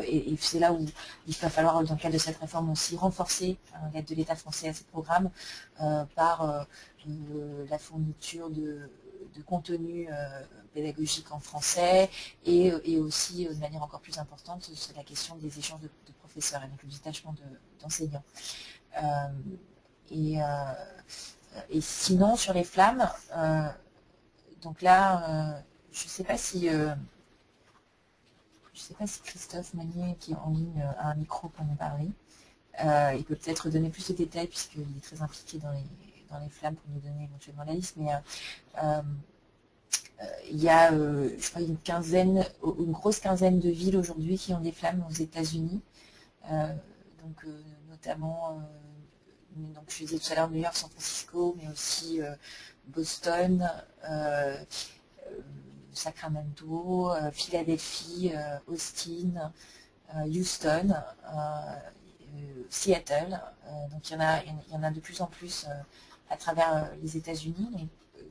et c'est là où il va falloir, dans le cadre de cette réforme aussi, renforcer l'aide de l'État français à ces programmes par la fourniture de contenu pédagogique en français et aussi, de manière encore plus importante, c'est la question des échanges de professeurs et donc le détachement d'enseignants. Et sinon, sur les flammes, donc là, je ne sais pas si Christophe Magnier, qui est en ligne, a un micro pour nous parler. Il peut peut-être donner plus de détails puisqu'il est très impliqué dans les flammes pour nous donner éventuellement la liste. Mais il y a, je crois, une grosse quinzaine de villes aujourd'hui qui ont des flammes aux États-Unis. Donc notamment, donc je disais tout à l'heure New York, San Francisco, mais aussi Boston, Sacramento, Philadelphie, Austin, Houston, Seattle. Donc il y en a de plus en plus à travers les États-Unis.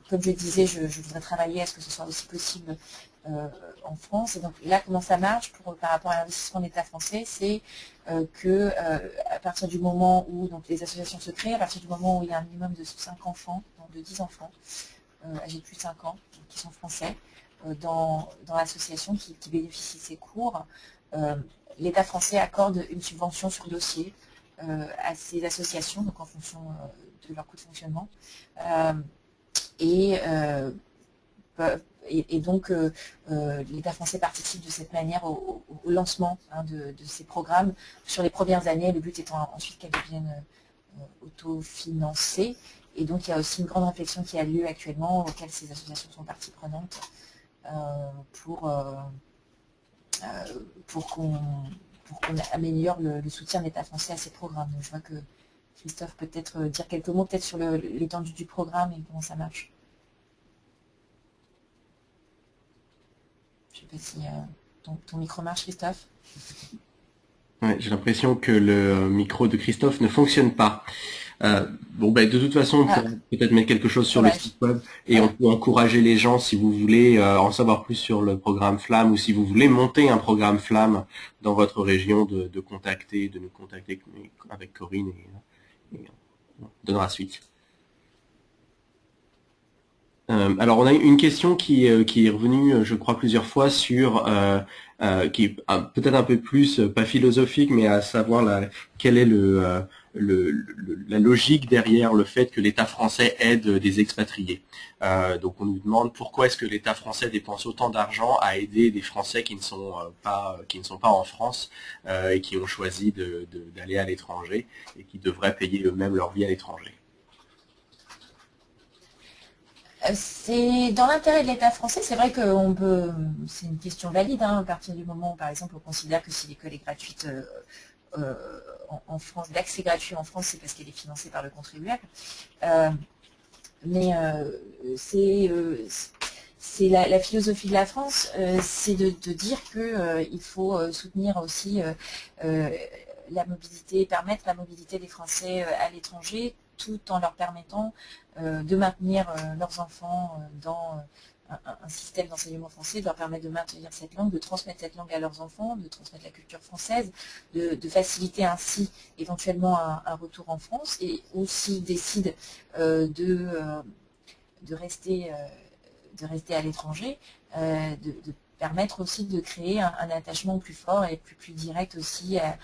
Comme je disais, je voudrais travailler à ce que ce soit aussi possible en France. Et donc là, comment ça marche par rapport à l'investissement de l'État français, c'est que à partir du moment où donc, les associations se créent, à partir du moment où il y a un minimum de 5 enfants, donc de 10 enfants, âgés de plus de 5 ans, qui sont français, dans l'association qui bénéficie de ces cours, l'État français accorde une subvention sur dossier à ces associations, donc en fonction de leur coût de fonctionnement. Et donc, l'État français participe de cette manière au lancement de ces programmes sur les premières années, le but étant ensuite qu'elles deviennent autofinancées. Et donc, il y a aussi une grande réflexion qui a lieu actuellement, auquel ces associations sont partie prenante, pour qu'on améliore le soutien de l'État français à ces programmes. Donc, je vois que Christophe peut peut-être dire quelques mots peut-être sur l'étendue du programme et comment ça marche. Je ne sais pas si ton micro marche, Christophe. Ouais, j'ai l'impression que le micro de Christophe ne fonctionne pas. Bon, ben, de toute façon, on pourra peut-être mettre quelque chose sur le site web et on peut encourager les gens, si vous voulez en savoir plus sur le programme Flamme ou si vous voulez monter un programme Flamme dans votre région, de nous contacter avec Corinne et on donnera suite. Alors, on a une question qui est revenue, je crois, plusieurs fois sur qui est peut-être un peu plus pas philosophique, mais à savoir quelle est la logique derrière le fait que l'État français aide des expatriés. Donc, on nous demande pourquoi est-ce que l'État français dépense autant d'argent à aider des Français qui ne sont pas en France et qui ont choisi d'aller à l'étranger et qui devraient payer eux-mêmes leur vie à l'étranger. C'est dans l'intérêt de l'État français. C'est vrai que c'est une question valide à partir du moment où, par exemple, on considère que si l'école est gratuite en France, d'accès gratuit en France, c'est parce qu'elle est financée par le contribuable. Mais c'est la philosophie de la France, c'est de dire qu'il faut soutenir aussi la mobilité, permettre la mobilité des Français à l'étranger, tout en leur permettant de maintenir leurs enfants dans un système d'enseignement français, de leur permettre de maintenir cette langue, de transmettre cette langue à leurs enfants, de transmettre la culture française, de faciliter ainsi éventuellement un retour en France, et aussi décident de rester à l'étranger, de permettre aussi de créer un attachement plus fort et plus direct aussi à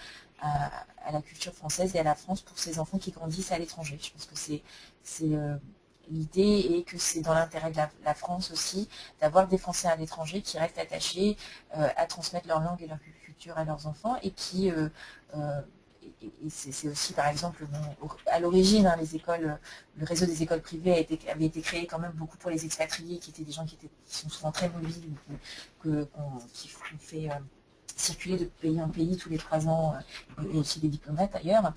la culture française et à la France pour ces enfants qui grandissent à l'étranger. Je pense que c'est l'idée et que c'est dans l'intérêt de la France aussi d'avoir des Français à l'étranger qui restent attachés à transmettre leur langue et leur culture à leurs enfants et qui et c'est aussi, par exemple, à l'origine, le réseau des écoles privées avait été créé quand même beaucoup pour les expatriés, qui étaient des gens qui sont souvent très mobiles, qui font fait circuler de pays en pays tous les 3 ans, et aussi des diplomates ailleurs.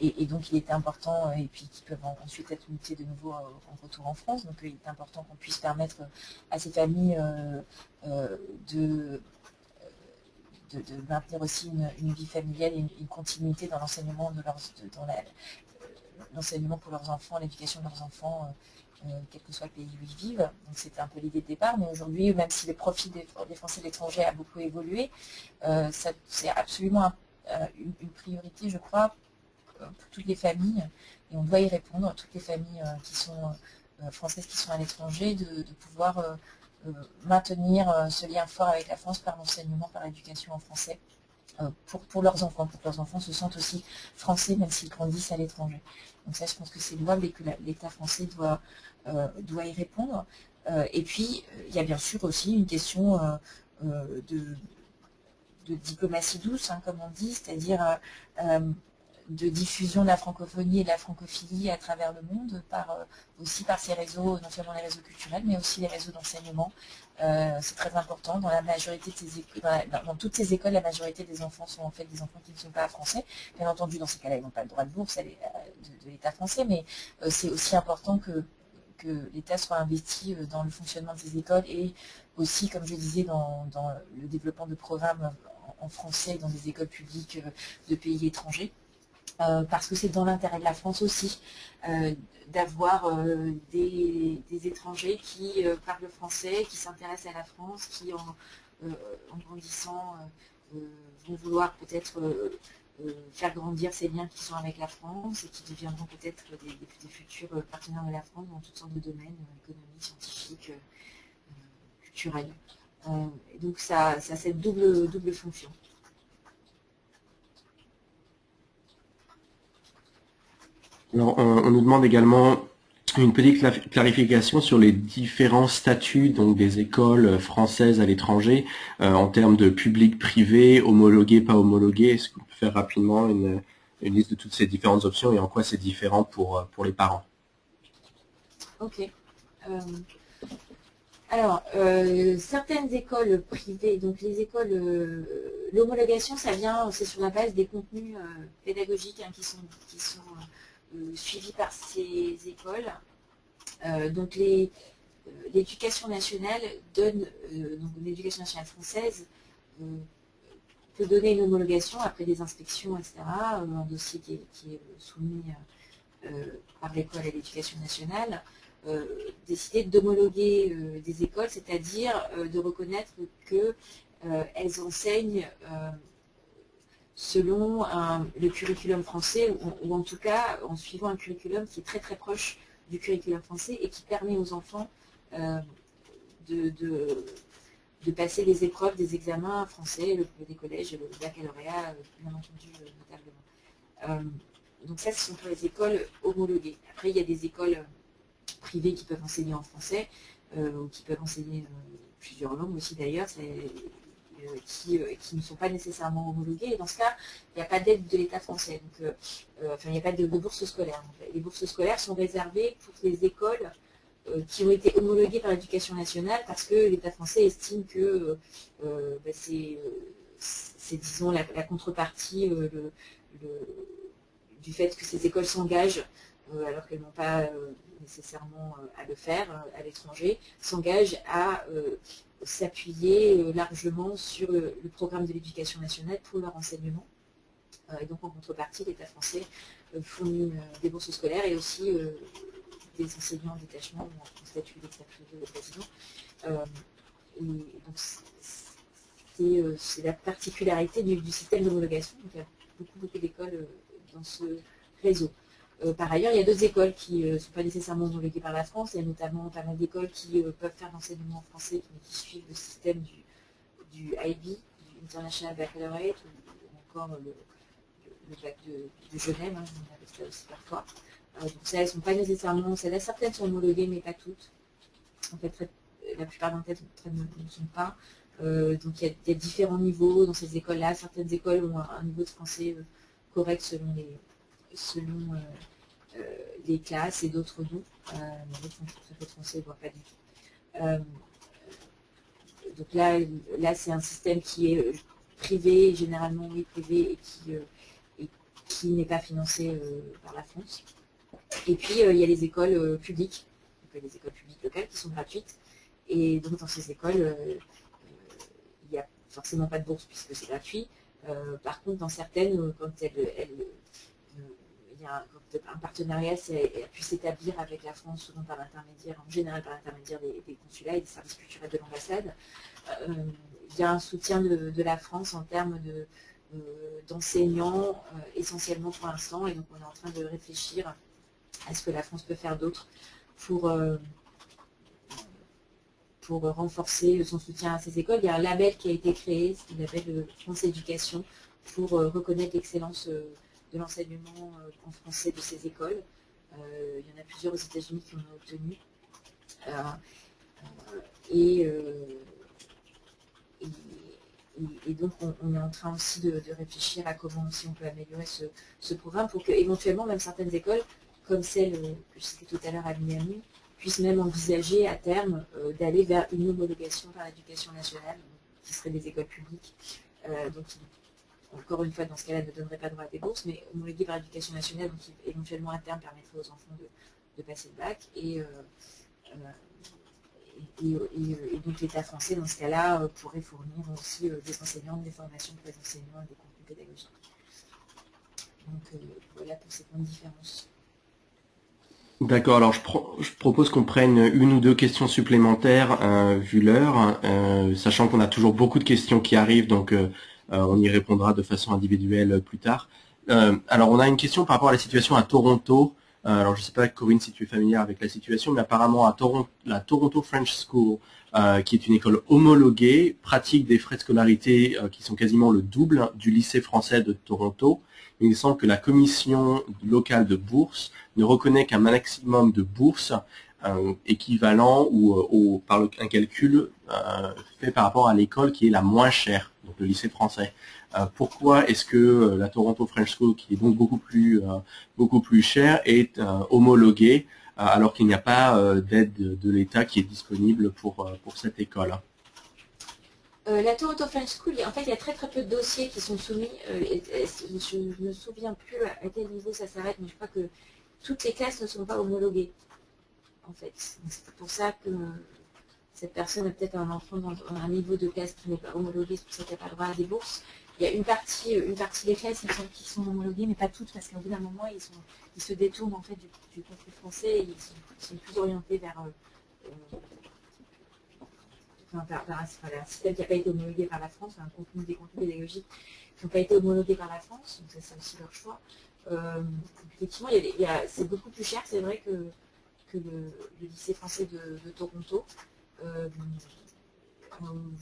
Et donc, il était important, et puis qui peuvent ensuite être mutés de nouveau en retour en France. Donc, il est important qu'on puisse permettre à ces familles de maintenir aussi une vie familiale et une continuité dans l'enseignement l'enseignement pour leurs enfants, l'éducation de leurs enfants, quel que soit le pays où ils vivent. Donc c'était un peu l'idée de départ, mais aujourd'hui, même si le profil des Français de l'étranger a beaucoup évolué, c'est absolument une priorité, je crois, pour toutes les familles, et on doit y répondre, toutes les familles qui sont françaises qui sont à l'étranger, de pouvoir maintenir ce lien fort avec la France par l'enseignement, par l'éducation en français, pour leurs enfants, pour que leurs enfants se sentent aussi français même s'ils grandissent à l'étranger. Donc ça, je pense que c'est louable et que l'État français doit y répondre. Et puis, il y a bien sûr aussi une question de diplomatie douce, comme on dit, c'est-à-dire de diffusion de la francophonie et de la francophilie à travers le monde, aussi par ces réseaux, non seulement les réseaux culturels, mais aussi les réseaux d'enseignement. C'est très important. Dans la majorité dans toutes ces écoles, la majorité des enfants sont en fait des enfants qui ne sont pas français. Bien entendu, dans ces cas-là, ils n'ont pas le droit de bourse de l'État français, mais c'est aussi important que l'État soit investi dans le fonctionnement de ces écoles et aussi, comme je disais, dans le développement de programmes en français dans des écoles publiques de pays étrangers. parce que c'est dans l'intérêt de la France aussi d'avoir des étrangers qui parlent français, qui s'intéressent à la France, qui en grandissant vont vouloir peut-être faire grandir ces liens qui sont avec la France et qui deviendront peut-être des futurs partenaires de la France dans toutes sortes de domaines, économiques, scientifiques, culturels. Et donc ça a cette double fonction. Alors, on nous demande également une petite clarification sur les différents statuts donc des écoles françaises à l'étranger en termes de public, privé, homologué, pas homologué. Est-ce qu'on peut faire rapidement une liste de toutes ces différentes options et en quoi c'est différent pour les parents? Ok. Alors, certaines écoles privées, donc les écoles, l'homologation, c'est sur la base des contenus pédagogiques qui sont suivis par ces écoles. Donc l'éducation nationale donne, donc l'éducation nationale française peut donner une homologation après des inspections, etc. Un dossier qui est soumis par l'école à l'éducation nationale. Décider d'homologuer des écoles, c'est-à-dire de reconnaître qu'elles enseignent selon le curriculum français, ou en tout cas en suivant un curriculum qui est très très proche du curriculum français et qui permet aux enfants de passer les épreuves des examens français, le brevet des collèges et le baccalauréat, bien entendu, notablement. Donc ça, ce sont pour les écoles homologuées. Après, il y a des écoles privées qui peuvent enseigner en français, ou qui peuvent enseigner plusieurs langues aussi d'ailleurs, qui ne sont pas nécessairement homologuées. Et dans ce cas, il n'y a pas d'aide de l'État français. Donc, enfin, il n'y a pas de bourse scolaire. Les bourses scolaires sont réservées pour les écoles qui ont été homologuées par l'éducation nationale parce que l'État français estime que c'est, disons, la contrepartie du fait que ces écoles s'engagent, alors qu'elles n'ont pas nécessairement à le faire à l'étranger, s'engagent à s'appuyer largement sur le programme de l'éducation nationale pour leur enseignement. Et donc en contrepartie, l'État français fournit des bourses scolaires et aussi des enseignants en détachement ou en statut d'État privé résident. Et donc c'est la particularité du système d'homologation. Donc il y a beaucoup d'écoles dans ce réseau. Par ailleurs, il y a d'autres écoles qui ne sont pas nécessairement homologuées par la France. Il y a notamment pas mal d'écoles qui peuvent faire l'enseignement en français, qui suivent le système du IB, du International Baccalaureate, ou encore le bac de Genève, on appelle ça aussi parfois. Donc ça, elles sont pas nécessairement, certaines sont homologuées, mais pas toutes. En fait, la plupart d'entre elles ne sont pas. Donc il y a différents niveaux dans ces écoles-là. Certaines écoles ont un niveau de français correct selon les classes et d'autres non. D'autres font très peu de français, voire pas du tout. Donc là c'est un système qui est privé, généralement oui privé, et qui n'est pas financé par la France. Et puis il y a les écoles publiques, donc les écoles publiques locales qui sont gratuites. Et donc dans ces écoles, il n'y a forcément pas de bourse puisque c'est gratuit. Par contre, dans certaines, quand un partenariat a pu s'établir avec la France, souvent par l'intermédiaire, en général par l'intermédiaire des consulats et des services culturels de l'ambassade, il y a un soutien de la France en termes d'enseignants, essentiellement pour l'instant, et donc on est en train de réfléchir à ce que la France peut faire d'autre pour renforcer son soutien à ces écoles. Il y a un label qui a été créé, c'est le label France Éducation, pour reconnaître l'excellence de l'enseignement en français de ces écoles. Il y en a plusieurs aux États-Unis qui en ont obtenu. Et donc on est en train aussi de réfléchir à comment aussi on peut améliorer ce programme pour que éventuellement même certaines écoles, comme celle que je citais tout à l'heure à Miami, puissent même envisager à terme d'aller vers une homologation par l'éducation nationale, qui serait des écoles publiques. Donc encore une fois, dans ce cas-là, ne donnerait pas droit à des bourses, mais homologué par l'éducation nationale, donc qui éventuellement à terme permettrait aux enfants de passer le bac. Et donc l'État français, dans ce cas-là, pourrait fournir aussi des enseignants, des formations pour les enseignants et des contenus pédagogiques. Donc voilà pour ces points de différence. D'accord, alors je propose qu'on prenne une ou deux questions supplémentaires vu l'heure, sachant qu'on a toujours beaucoup de questions qui arrivent, donc on y répondra de façon individuelle plus tard. Alors on a une question par rapport à la situation à Toronto. Alors je ne sais pas Corinne si tu es familière avec la situation, mais apparemment à Toronto, la Toronto French School, qui est une école homologuée, pratique des frais de scolarité qui sont quasiment le double du lycée français de Toronto. Il semble que la commission locale de bourse ne reconnaît qu'un maximum de bourses équivalent ou par un calcul fait par rapport à l'école qui est la moins chère, donc le lycée français. Pourquoi est-ce que la Toronto French School, qui est donc beaucoup plus chère, est homologuée alors qu'il n'y a pas d'aide de l'État qui est disponible pour cette école? La Toronto French School, en fait, il y a très peu de dossiers qui sont soumis. Je ne me souviens plus à quel niveau ça s'arrête, mais je crois que toutes les classes ne sont pas homologuées, en fait. C'est pour ça que cette personne a peut-être un enfant dans un niveau de classe qui n'est pas homologué, c'est pour ça qu'il n'y a pas le droit à des bourses. Il y a une partie des classes qui sont homologuées, mais pas toutes, parce qu'au bout d'un moment, ils se détournent en fait du contenu français et ils sont plus orientés vers un système qui n'a pas été homologué par la France, des contenus pédagogiques qui n'ont pas été homologués par la France, donc ça c'est aussi leur choix. Effectivement, c'est beaucoup plus cher, c'est vrai, que le lycée français de Toronto.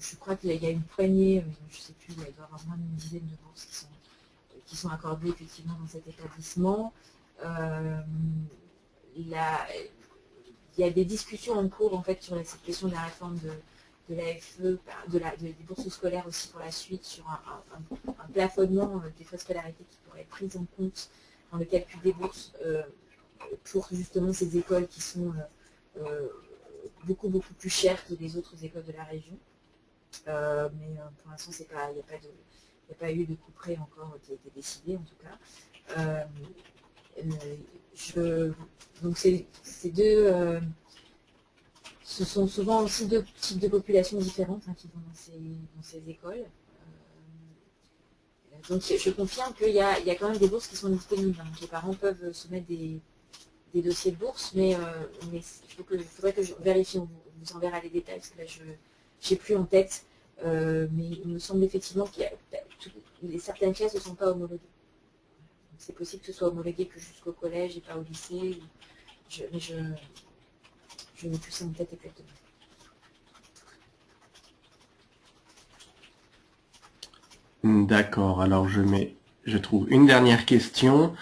Je crois qu'il y a une poignée, je ne sais plus, il doit y avoir moins d'une dizaine de bourses qui sont accordées effectivement dans cet établissement. Il y a des discussions en cours en fait sur cette question de la réforme de l'AFE, des bourses scolaires aussi pour la suite, sur un plafonnement des frais de scolarité qui pourrait être pris en compte dans le calcul des bourses pour justement ces écoles qui sont beaucoup plus chères que les autres écoles de la région. Mais pour l'instant, il n'y a pas eu de coup près encore qui a été décidé en tout cas. Donc ce sont souvent aussi deux types de populations différentes qui vont dans ces écoles. Donc je confirme qu'il y a quand même des bourses qui sont disponibles. Donc les parents peuvent soumettre des dossiers de bourse, mais il faudrait que je vérifie, on vous enverra les détails, parce que là je n'ai plus en tête, mais il me semble effectivement qu'il y a certaines classes ne sont pas homologuées. C'est possible que ce soit homologué que jusqu'au collège et pas au lycée, mais je n'ai plus ça en tête exactement. D'accord, alors je trouve une dernière question.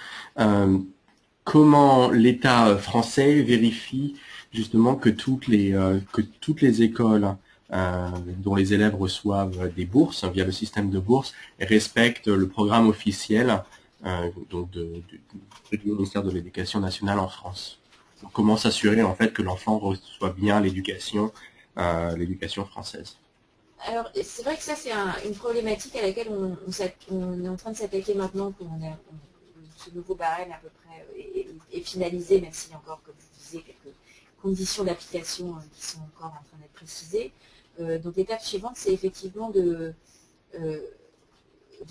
Comment l'État français vérifie justement que toutes les écoles dont les élèves reçoivent des bourses via le système de bourses respectent le programme officiel donc du ministère de l'Éducation nationale en France? Donc, comment s'assurer en fait que l'enfant reçoit bien l'éducation française? Alors, c'est vrai que ça, c'est une problématique à laquelle on est en train de s'attaquer maintenant, ce nouveau barème à peu près est finalisé, même s'il y a encore, comme je vous disais, quelques conditions d'application qui sont encore en train d'être précisées. Donc l'étape suivante, c'est effectivement de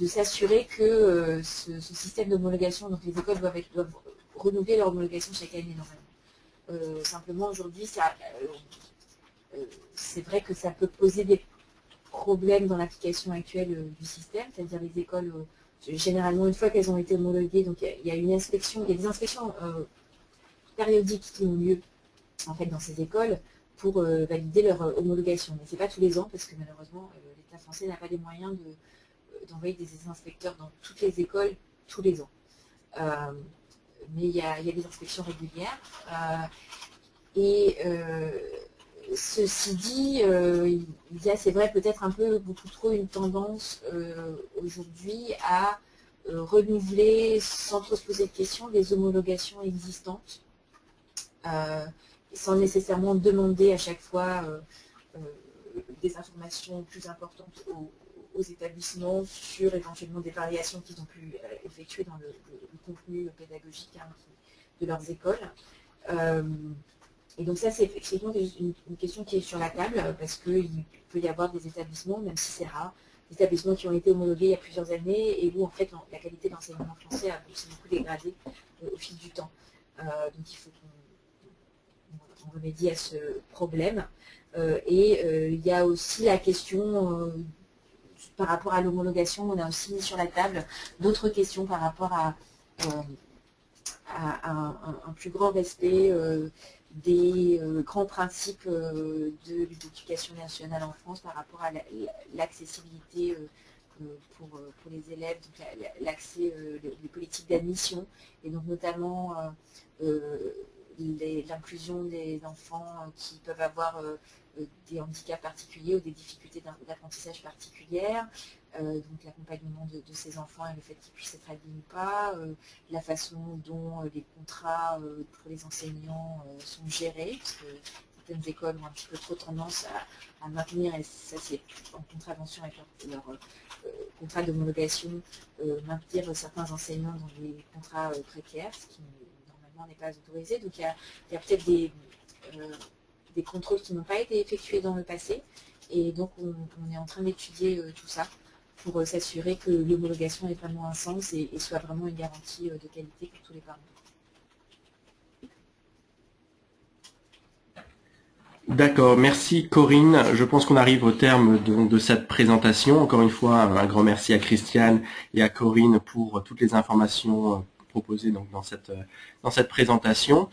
s'assurer que ce système d'homologation, donc les écoles doivent renouveler leur homologation chaque année normalement. Simplement aujourd'hui, c'est vrai que ça peut poser des problèmes dans l'application actuelle du système, c'est-à-dire les écoles, généralement une fois qu'elles ont été homologuées, donc il y a des inspections périodiques qui ont lieu en fait dans ces écoles pour valider leur homologation. Mais ce n'est pas tous les ans parce que malheureusement l'État français n'a pas les moyens d'envoyer des inspecteurs dans toutes les écoles tous les ans. Mais il y a des inspections régulières. Ceci dit, il y a, c'est vrai, peut-être beaucoup trop une tendance aujourd'hui à renouveler, sans trop se poser de questions, des homologations existantes, sans nécessairement demander à chaque fois des informations plus importantes aux établissements sur éventuellement des variations qu'ils ont pu effectuer dans le contenu pédagogique de leurs écoles. Et donc ça, c'est effectivement une question qui est sur la table, parce qu'il peut y avoir des établissements, même si c'est rare, établissements qui ont été homologués il y a plusieurs années et où en fait la qualité de l'enseignement français s'est beaucoup dégradée au fil du temps. Donc il faut qu'on remédie à ce problème. Il y a aussi la question par rapport à l'homologation, on a aussi mis sur la table d'autres questions par rapport à un plus grand respect des grands principes de l'éducation nationale en France par rapport à l'accessibilité pour les élèves, l'accès, les politiques d'admission, et donc notamment l'inclusion des enfants qui peuvent avoir des handicaps particuliers ou des difficultés d'apprentissage particulières, donc l'accompagnement de ces enfants et le fait qu'ils puissent être admis ou pas, la façon dont les contrats pour les enseignants sont gérés, parce que certaines écoles ont un petit peu trop tendance à maintenir, et ça c'est en contravention avec leur contrat d'homologation, maintenir certains enseignants dans des contrats précaires, ce qui normalement n'est pas autorisé. Donc il y a peut-être des contrôles qui n'ont pas été effectués dans le passé, et donc on est en train d'étudier tout ça pour s'assurer que l'homologation ait vraiment un sens et soit vraiment une garantie de qualité pour tous les parents. D'accord, merci Corinne. Je pense qu'on arrive au terme de cette présentation. Encore une fois, un grand merci à Christiane et à Corinne pour toutes les informations proposées donc dans cette présentation.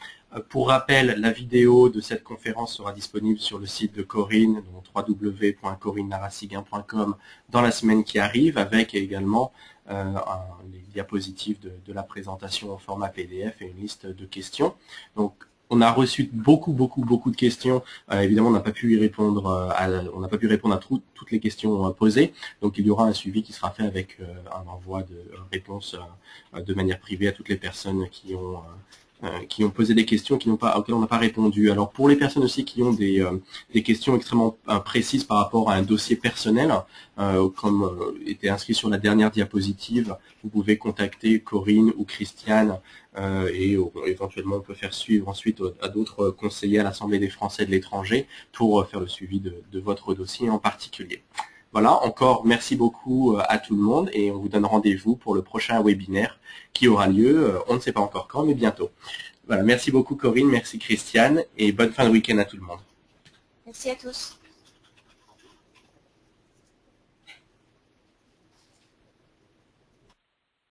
Pour rappel, la vidéo de cette conférence sera disponible sur le site de Corinne, donc www.corinne-narasiguin.com, dans la semaine qui arrive, avec également les diapositives de la présentation en format PDF et une liste de questions. Donc, on a reçu beaucoup de questions. Évidemment, on n'a pas pu y répondre. On n'a pas pu répondre à toutes les questions posées. Donc, il y aura un suivi qui sera fait avec un envoi de réponses de manière privée à toutes les personnes qui ont posé des questions auxquelles on n'a pas répondu. Alors pour les personnes aussi qui ont des questions extrêmement précises par rapport à un dossier personnel, comme était inscrit sur la dernière diapositive, vous pouvez contacter Corinne ou Christiane et éventuellement on peut faire suivre ensuite à d'autres conseillers à l'Assemblée des Français de l'étranger pour faire le suivi de votre dossier en particulier. Voilà, encore merci beaucoup à tout le monde et on vous donne rendez-vous pour le prochain webinaire qui aura lieu, on ne sait pas encore quand, mais bientôt. Voilà, merci beaucoup Corinne, merci Christiane et bonne fin de week-end à tout le monde. Merci à tous.